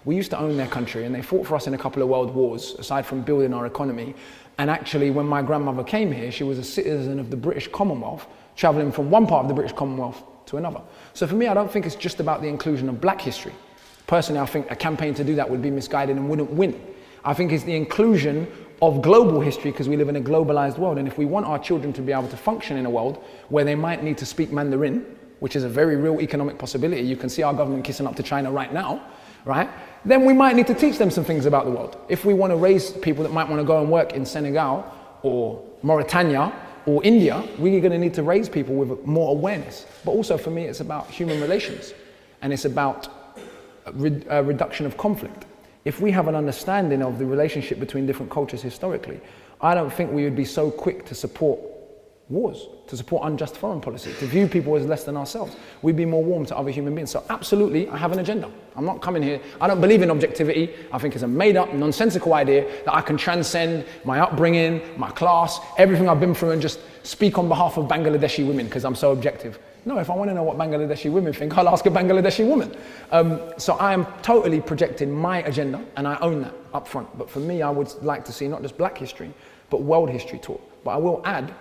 we used to own their country and they fought for us in a couple of world wars, aside from building our economy. And actually, when my grandmother came here, she was a citizen of the British Commonwealth, traveling from one part of the British Commonwealth to another. So for me, I don't think it's just about the inclusion of black history. Personally, I think a campaign to do that would be misguided and wouldn't win. I think it's the inclusion of global history because we live in a globalized world. And if we want our children to be able to function in a world where they might need to speak Mandarin, which is a very real economic possibility, you can see our government kissing up to China right now, right? Then we might need to teach them some things about the world. If we want to raise people that might want to go and work in Senegal or Mauritania or India, we're going to need to raise people with more awareness. But also for me, it's about human relations and it's about a reduction of conflict. If we have an understanding of the relationship between different cultures historically, I don't think we would be so quick to support wars, to support unjust foreign policy, to view people as less than ourselves. We'd be more warm to other human beings. So absolutely, I have an agenda. I'm not coming here, I don't believe in objectivity. I think it's a made up, nonsensical idea that I can transcend my upbringing, my class, everything I've been through and just speak on behalf of Bangladeshi women because I'm so objective. No, if I want to know what Bangladeshi women think, I'll ask a Bangladeshi woman. So I am totally projecting my agenda and I own that up front. But for me, I would like to see not just black history, but world history taught. But I will add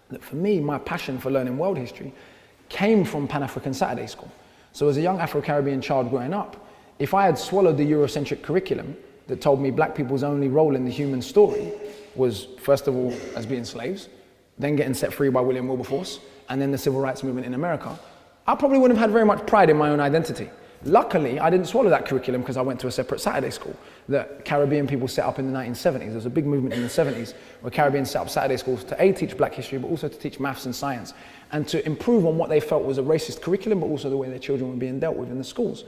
that for me, my passion for learning world history came from Pan-African Saturday School. So as a young Afro-Caribbean child growing up, if I had swallowed the Eurocentric curriculum that told me black people's only role in the human story was, first of all, as being slaves, then getting set free by William Wilberforce, and then the civil rights movement in America, I probably wouldn't have had very much pride in my own identity. Luckily, I didn't swallow that curriculum because I went to a separate Saturday school that Caribbean people set up in the 1970s. There was a big movement in the 70s where Caribbeans set up Saturday schools to teach black history, but also to teach maths and science, and to improve on what they felt was a racist curriculum, but also the way their children were being dealt with in the schools.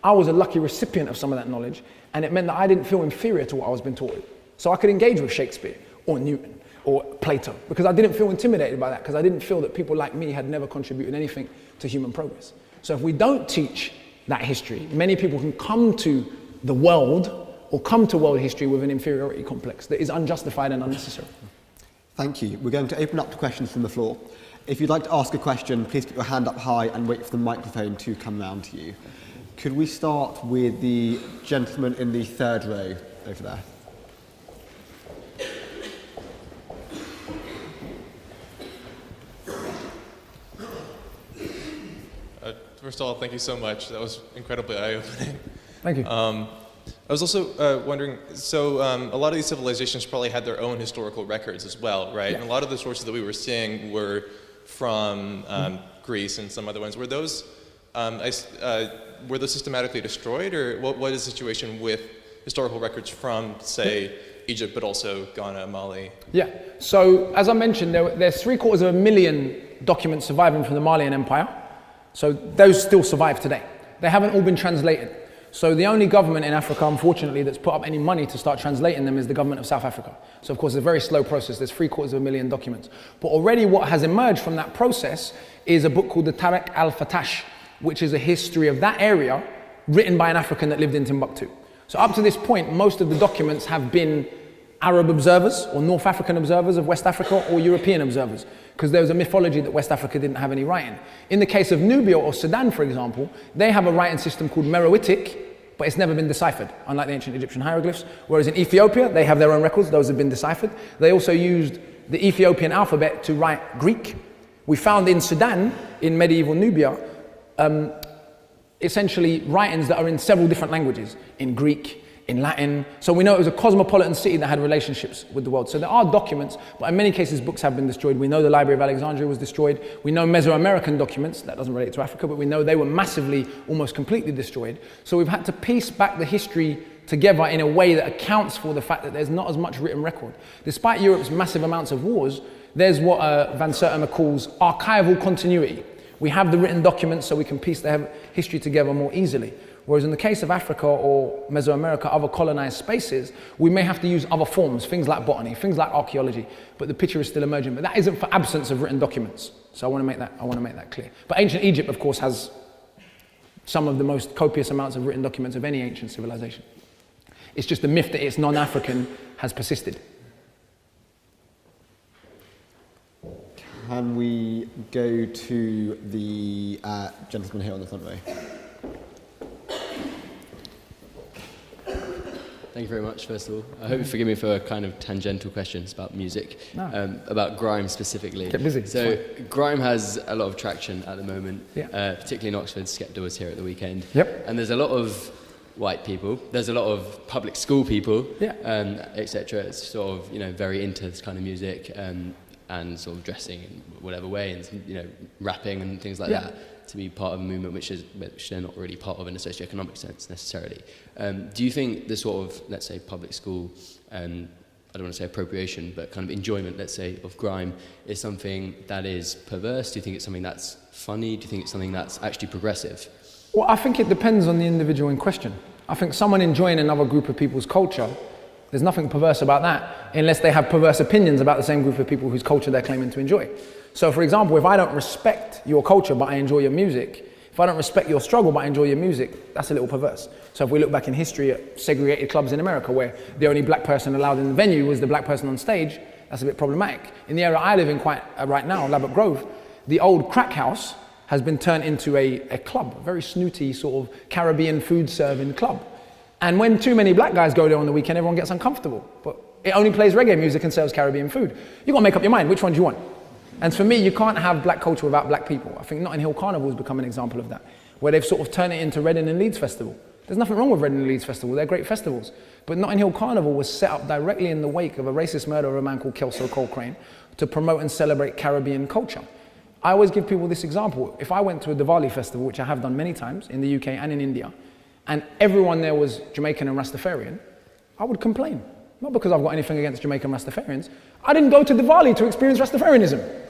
I was a lucky recipient of some of that knowledge, and it meant that I didn't feel inferior to what I was being taught. So I could engage with Shakespeare or Newton or Plato, because I didn't feel intimidated by that, because I didn't feel that people like me had never contributed anything to human progress. So if we don't teach that history, many people can come to the world or come to world history with an inferiority complex that is unjustified and unnecessary. Thank you. We're going to open up to questions from the floor. If you'd like to ask a question, please put your hand up high and wait for the microphone to come round to you. Could we start with the gentleman in the third row over there? First of all, thank you so much. That was incredibly eye-opening. Thank you. I was also wondering, so a lot of these civilizations probably had their own historical records as well, right? Yeah. And a lot of the sources that we were seeing were from Greece and some other ones. Were those systematically destroyed, or what is the situation with historical records from, say, Egypt, but also Ghana, Mali? Yeah, so as I mentioned, there's 750,000 documents surviving from the Malian Empire. So those still survive today. They haven't all been translated. So the only government in Africa, unfortunately, that's put up any money to start translating them is the government of South Africa. So of course, it's a very slow process. There's 750,000 documents. But already what has emerged from that process is a book called the Tariq al-Fatash, which is a history of that area written by an African that lived in Timbuktu. So up to this point, most of the documents have been Arab observers or North African observers of West Africa or European observers, because there was a mythology that West Africa didn't have any writing. In the case of Nubia or Sudan, for example, they have a writing system called Meroitic, but it's never been deciphered, unlike the ancient Egyptian hieroglyphs. Whereas in Ethiopia, they have their own records, those have been deciphered. They also used the Ethiopian alphabet to write Greek. We found in Sudan, in medieval Nubia, essentially writings that are in several different languages, in Greek, in Latin. So we know it was a cosmopolitan city that had relationships with the world. So there are documents, but in many cases books have been destroyed. We know the Library of Alexandria was destroyed. We know Mesoamerican documents, that doesn't relate to Africa, but we know they were massively, almost completely destroyed. So we've had to piece back the history together in a way that accounts for the fact that there's not as much written record. Despite Europe's massive amounts of wars, there's what Van Sertima calls archival continuity. We have the written documents so we can piece the history together more easily. Whereas in the case of Africa or Mesoamerica, other colonized spaces, we may have to use other forms, things like botany, things like archaeology, but the picture is still emerging. But that isn't for absence of written documents. So I want to make that clear. But ancient Egypt, of course, has some of the most copious amounts of written documents of any ancient civilization. It's just the myth that it's non-African has persisted. Can we go to the gentleman here on the front row? Thank you very much, first of all. I hope you forgive me for kind of tangential questions about music, No. about grime specifically. Get busy. So grime has a lot of traction at the moment, Yeah. particularly in Oxford. Skepta was here at the weekend. Yep. And there's a lot of white people, there's a lot of public school people, Yeah. etc. It's sort of, very into this kind of music and sort of dressing in whatever way and, rapping and things like Yeah. that, to be part of a movement which they're not really part of in a socioeconomic sense necessarily. Do you think the sort of, let's say, public school, I don't want to say appropriation, but kind of enjoyment, let's say, of grime is something that is perverse? Do you think it's something that's funny? Do you think it's something that's actually progressive? Well, I think it depends on the individual in question. I think someone enjoying another group of people's culture, there's nothing perverse about that, unless they have perverse opinions about the same group of people whose culture they're claiming to enjoy. So for example, if I don't respect your culture but I enjoy your music, if I don't respect your struggle but I enjoy your music, that's a little perverse. So if we look back in history at segregated clubs in America where the only black person allowed in the venue was the black person on stage, that's a bit problematic. In the area I live in right now, Labatt Grove, the old crack house has been turned into a club, a very snooty sort of Caribbean food serving club. And when too many black guys go there on the weekend, everyone gets uncomfortable. But it only plays reggae music and serves Caribbean food. You've got to make up your mind, which one do you want? And for me, you can't have black culture without black people. I think Notting Hill Carnival has become an example of that, where they've sort of turned it into Reading and Leeds Festival. There's nothing wrong with Reading and Leeds Festival, they're great festivals. But Notting Hill Carnival was set up directly in the wake of a racist murder of a man called Kelso Coltrane to promote and celebrate Caribbean culture. I always give people this example. If I went to a Diwali festival, which I have done many times in the UK and in India, and everyone there was Jamaican and Rastafarian, I would complain. Not because I've got anything against Jamaican Rastafarians. I didn't go to Diwali to experience Rastafarianism.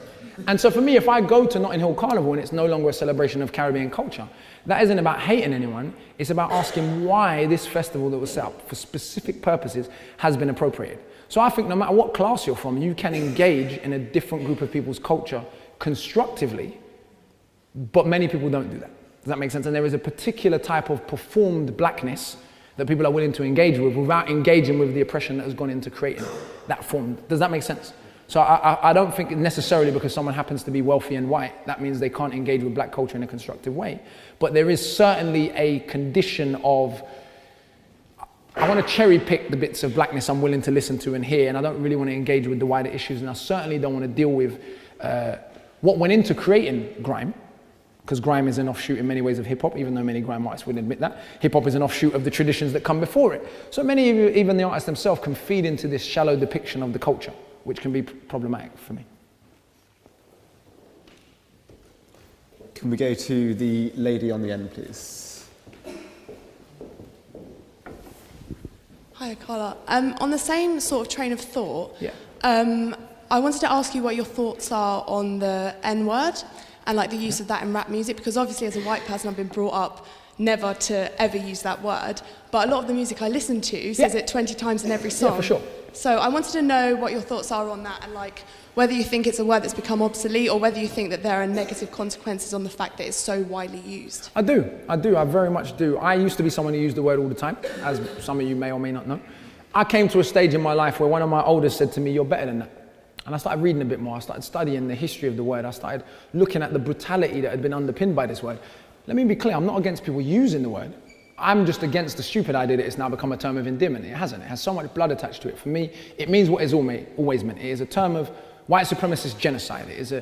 And so for me, if I go to Notting Hill Carnival and it's no longer a celebration of Caribbean culture, that isn't about hating anyone, it's about asking why this festival that was set up for specific purposes has been appropriated. So I think no matter what class you're from, you can engage in a different group of people's culture constructively, but many people don't do that. Does that make sense? And there is a particular type of performed blackness that people are willing to engage with without engaging with the oppression that has gone into creating that form. Does that make sense? So I don't think necessarily because someone happens to be wealthy and white, that means they can't engage with black culture in a constructive way. But there is certainly a condition of, I want to cherry pick the bits of blackness I'm willing to listen to and hear, and I don't really want to engage with the wider issues, and I certainly don't want to deal with what went into creating grime, because grime is an offshoot in many ways of hip-hop, even though many grime artists wouldn't admit that. Hip-hop is an offshoot of the traditions that come before it. So many of you, even the artists themselves, can feed into this shallow depiction of the culture, which can be problematic for me. Can we go to the lady on the end, please? Hi, Akala. On the same sort of train of thought, Yeah. I wanted to ask you what your thoughts are on the N-word and like the use of that in rap music, because obviously as a white person I've been brought up never to ever use that word, but a lot of the music I listen to says it 20 times in every song. Yeah, for sure. So I wanted to know what your thoughts are on that, and like whether you think it's a word that's become obsolete or whether you think that there are negative consequences on the fact that it's so widely used. I do, I very much do. I used to be someone who used the word all the time, as some of you may or may not know. I came to a stage in my life where one of my elders said to me, you're better than that. And I started reading a bit more. I started studying the history of the word. I started looking at the brutality that had been underpinned by this word. Let me be clear, I'm not against people using the word. I'm just against the stupid idea that it's now become a term of endearment. It hasn't. It has so much blood attached to it. For me, it means what it's always meant. It is a term of white supremacist genocide. It is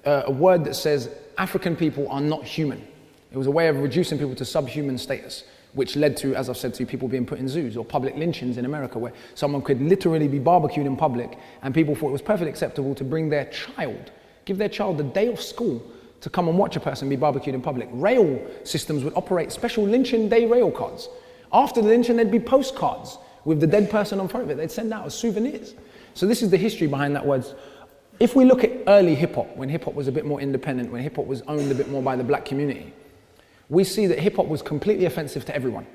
a word that says African people are not human. It was a way of reducing people to subhuman status, which led to, as I've said to you, people being put in zoos or public lynchings in America, where someone could literally be barbecued in public and people thought it was perfectly acceptable to bring their child, give their child the day of school to come and watch a person be barbecued in public. Rail systems would operate special lynching day rail cards. After the lynching, there'd be postcards with the dead person on front of it. They'd send out as souvenirs. So this is the history behind that word. If we look at early hip-hop, when hip-hop was a bit more independent, when hip-hop was owned a bit more by the black community, we see that hip-hop was completely offensive to everyone.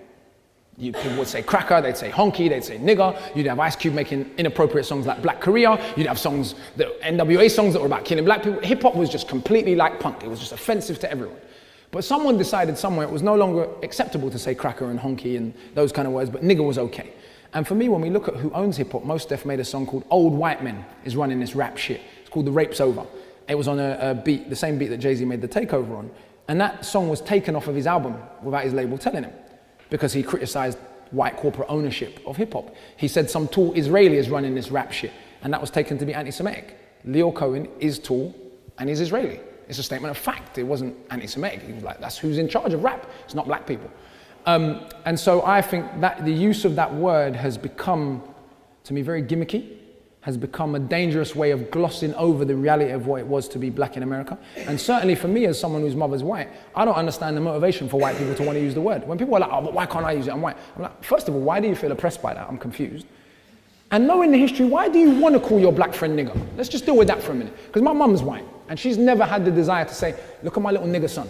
People would say cracker, they'd say honky, they'd say nigger. You'd have Ice Cube making inappropriate songs like Black Korea. You'd have songs, NWA songs that were about killing black people. Hip-hop was just completely like punk. It was just offensive to everyone. But someone decided somewhere it was no longer acceptable to say cracker and honky and those kind of words, but nigger was okay. And for me, when we look at who owns hip-hop, Mos Def made a song called Old White Men is running this rap shit. It's called The Rape's Over. It was on a beat, the same beat that Jay-Z made The Takeover on. And that song was taken off of his album without his label telling him, because he criticized white corporate ownership of hip-hop. He said some tall Israeli is running this rap shit, and that was taken to be anti-Semitic. Leo Cohen is tall and he's Israeli. It's a statement of fact. It wasn't anti-Semitic. He was like, that's who's in charge of rap. It's not black people. And so I think that the use of that word has become, to me, very gimmicky, has become a dangerous way of glossing over the reality of what it was to be black in America. And certainly for me, as someone whose mother's white, I don't understand the motivation for white people to want to use the word. When people are like, oh, but why can't I use it? I'm white. I'm like, first of all, why do you feel oppressed by that? I'm confused. And knowing the history, why do you want to call your black friend nigger? Let's just deal with that for a minute. Because my mum's white, and she's never had the desire to say, look at my little nigger son.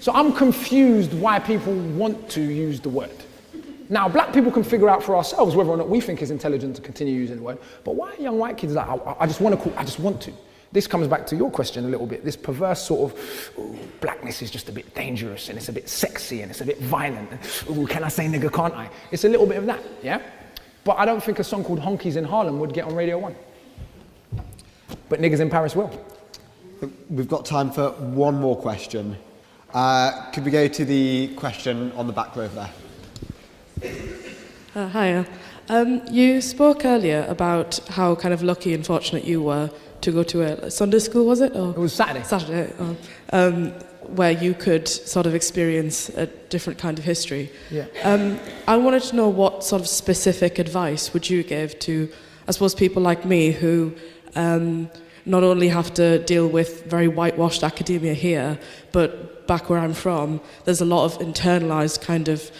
So I'm confused why people want to use the word. Now, black people can figure out for ourselves whether or not we think it's intelligent to continue using the word, but why are young white kids like, I just want to call, I just want to? This comes back to your question a little bit, this perverse sort of, ooh, blackness is just a bit dangerous and it's a bit sexy and it's a bit violent. Ooh, can I say nigger, can't I? It's a little bit of that, yeah? But I don't think a song called Honkies in Harlem would get on Radio 1. But Niggers in Paris will. We've got time for one more question. Could we go to the question on the back row there? Hiya. You spoke earlier about how kind of lucky and fortunate you were to go to a Sunday school, was it? Or? It was Saturday. Saturday, where you could sort of experience a different kind of history. Yeah. I wanted to know what sort of specific advice would you give to, I suppose, people like me who not only have to deal with very whitewashed academia here, but back where I'm from, there's a lot of internalized kind of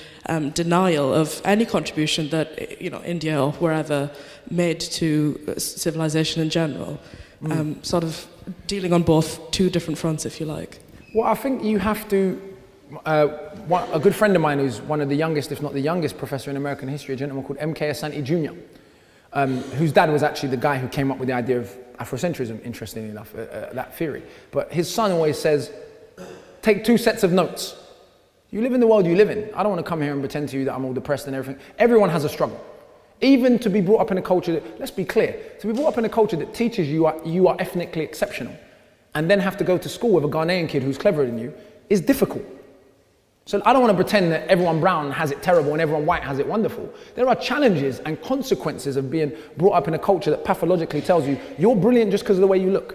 denial of any contribution that, you know, India or wherever made to civilization in general. Sort of dealing on both two different fronts, if you like. Well, I think you have to, a good friend of mine who's one of the youngest, if not the youngest professor in American history, a gentleman called M.K. Asante Jr., whose dad was actually the guy who came up with the idea of Afrocentrism, interestingly enough, that theory. But his son always says, take two sets of notes. You live in the world you live in. I don't want to come here and pretend to you that I'm all depressed and everything. Everyone has a struggle. Even to be brought up in a culture that, let's be clear, to be brought up in a culture that teaches you are ethnically exceptional and then have to go to school with a Ghanaian kid who's cleverer than you is difficult. So I don't want to pretend that everyone brown has it terrible and everyone white has it wonderful. There are challenges and consequences of being brought up in a culture that pathologically tells you you're brilliant just because of the way you look.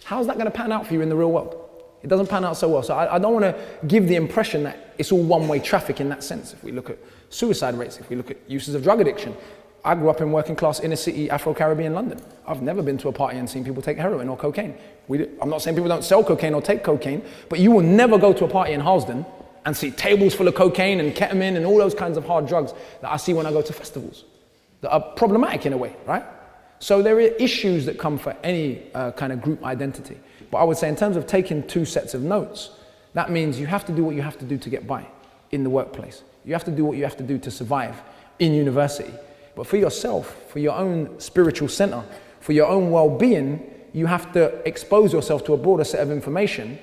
How's that going to pan out for you in the real world? It doesn't pan out so well. So I don't want to give the impression that it's all one-way traffic in that sense. If we look at suicide rates, if we look at uses of drug addiction. I grew up in working class inner city Afro-Caribbean London. I've never been to a party and seen people take heroin or cocaine. I'm not saying people don't sell cocaine or take cocaine, but you will never go to a party in Harlesden and see tables full of cocaine and ketamine and all those kinds of hard drugs that I see when I go to festivals that are problematic in a way, right? So there are issues that come for any kind of group identity. But I would say in terms of taking two sets of notes, that means you have to do what you have to do to get by in the workplace. You have to do what you have to do to survive in university. But for yourself, for your own spiritual center, for your own well-being, you have to expose yourself to a broader set of information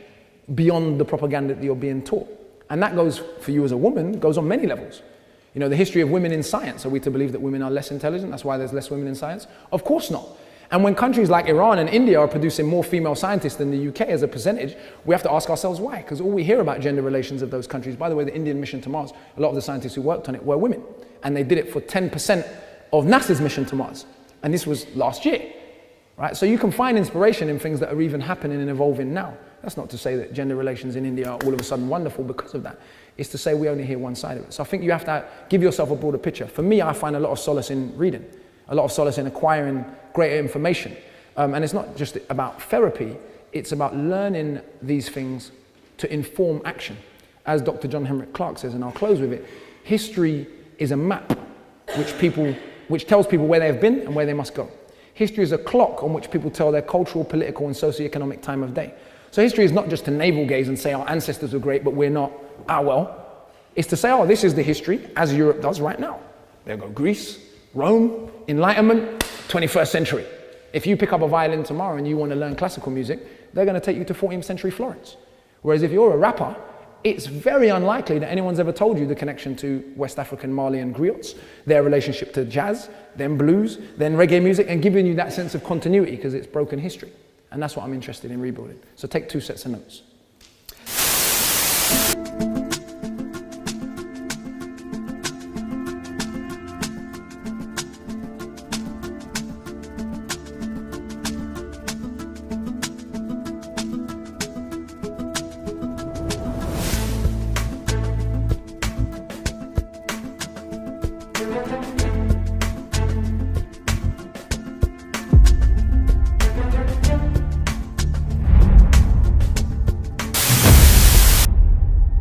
beyond the propaganda that you're being taught. And that goes for you as a woman, goes on many levels. You know, the history of women in science. Are we to believe that women are less intelligent? That's why there's less women in science? Of course not. And when countries like Iran and India are producing more female scientists than the UK as a percentage, we have to ask ourselves why. Because all we hear about gender relations of those countries, by the way, the Indian mission to Mars, a lot of the scientists who worked on it were women. And they did it for 10% of NASA's mission to Mars. And this was last year, right? So you can find inspiration in things that are even happening and evolving now. That's not to say that gender relations in India are all of a sudden wonderful because of that. It's to say we only hear one side of it. So I think you have to give yourself a broader picture. For me, I find a lot of solace in reading, a lot of solace in acquiring greater information. And it's not just about therapy, it's about learning these things to inform action. As Dr. John Henrik Clarke says, and I'll close with it, history is a map which tells people where they have been and where they must go. History is a clock on which people tell their cultural, political, and socioeconomic time of day. So history is not just to navel gaze and say our ancestors were great, but we're not. Ah, well. It's to say, oh, this is the history, as Europe does right now. There go Greece, Rome, Enlightenment, 21st century. If you pick up a violin tomorrow and you want to learn classical music, they're going to take you to 14th century Florence. Whereas if you're a rapper, it's very unlikely that anyone's ever told you the connection to West African Malian griots, their relationship to jazz, then blues, then reggae music, and giving you that sense of continuity because it's broken history. And that's what I'm interested in rebuilding. So take 2 sets of notes.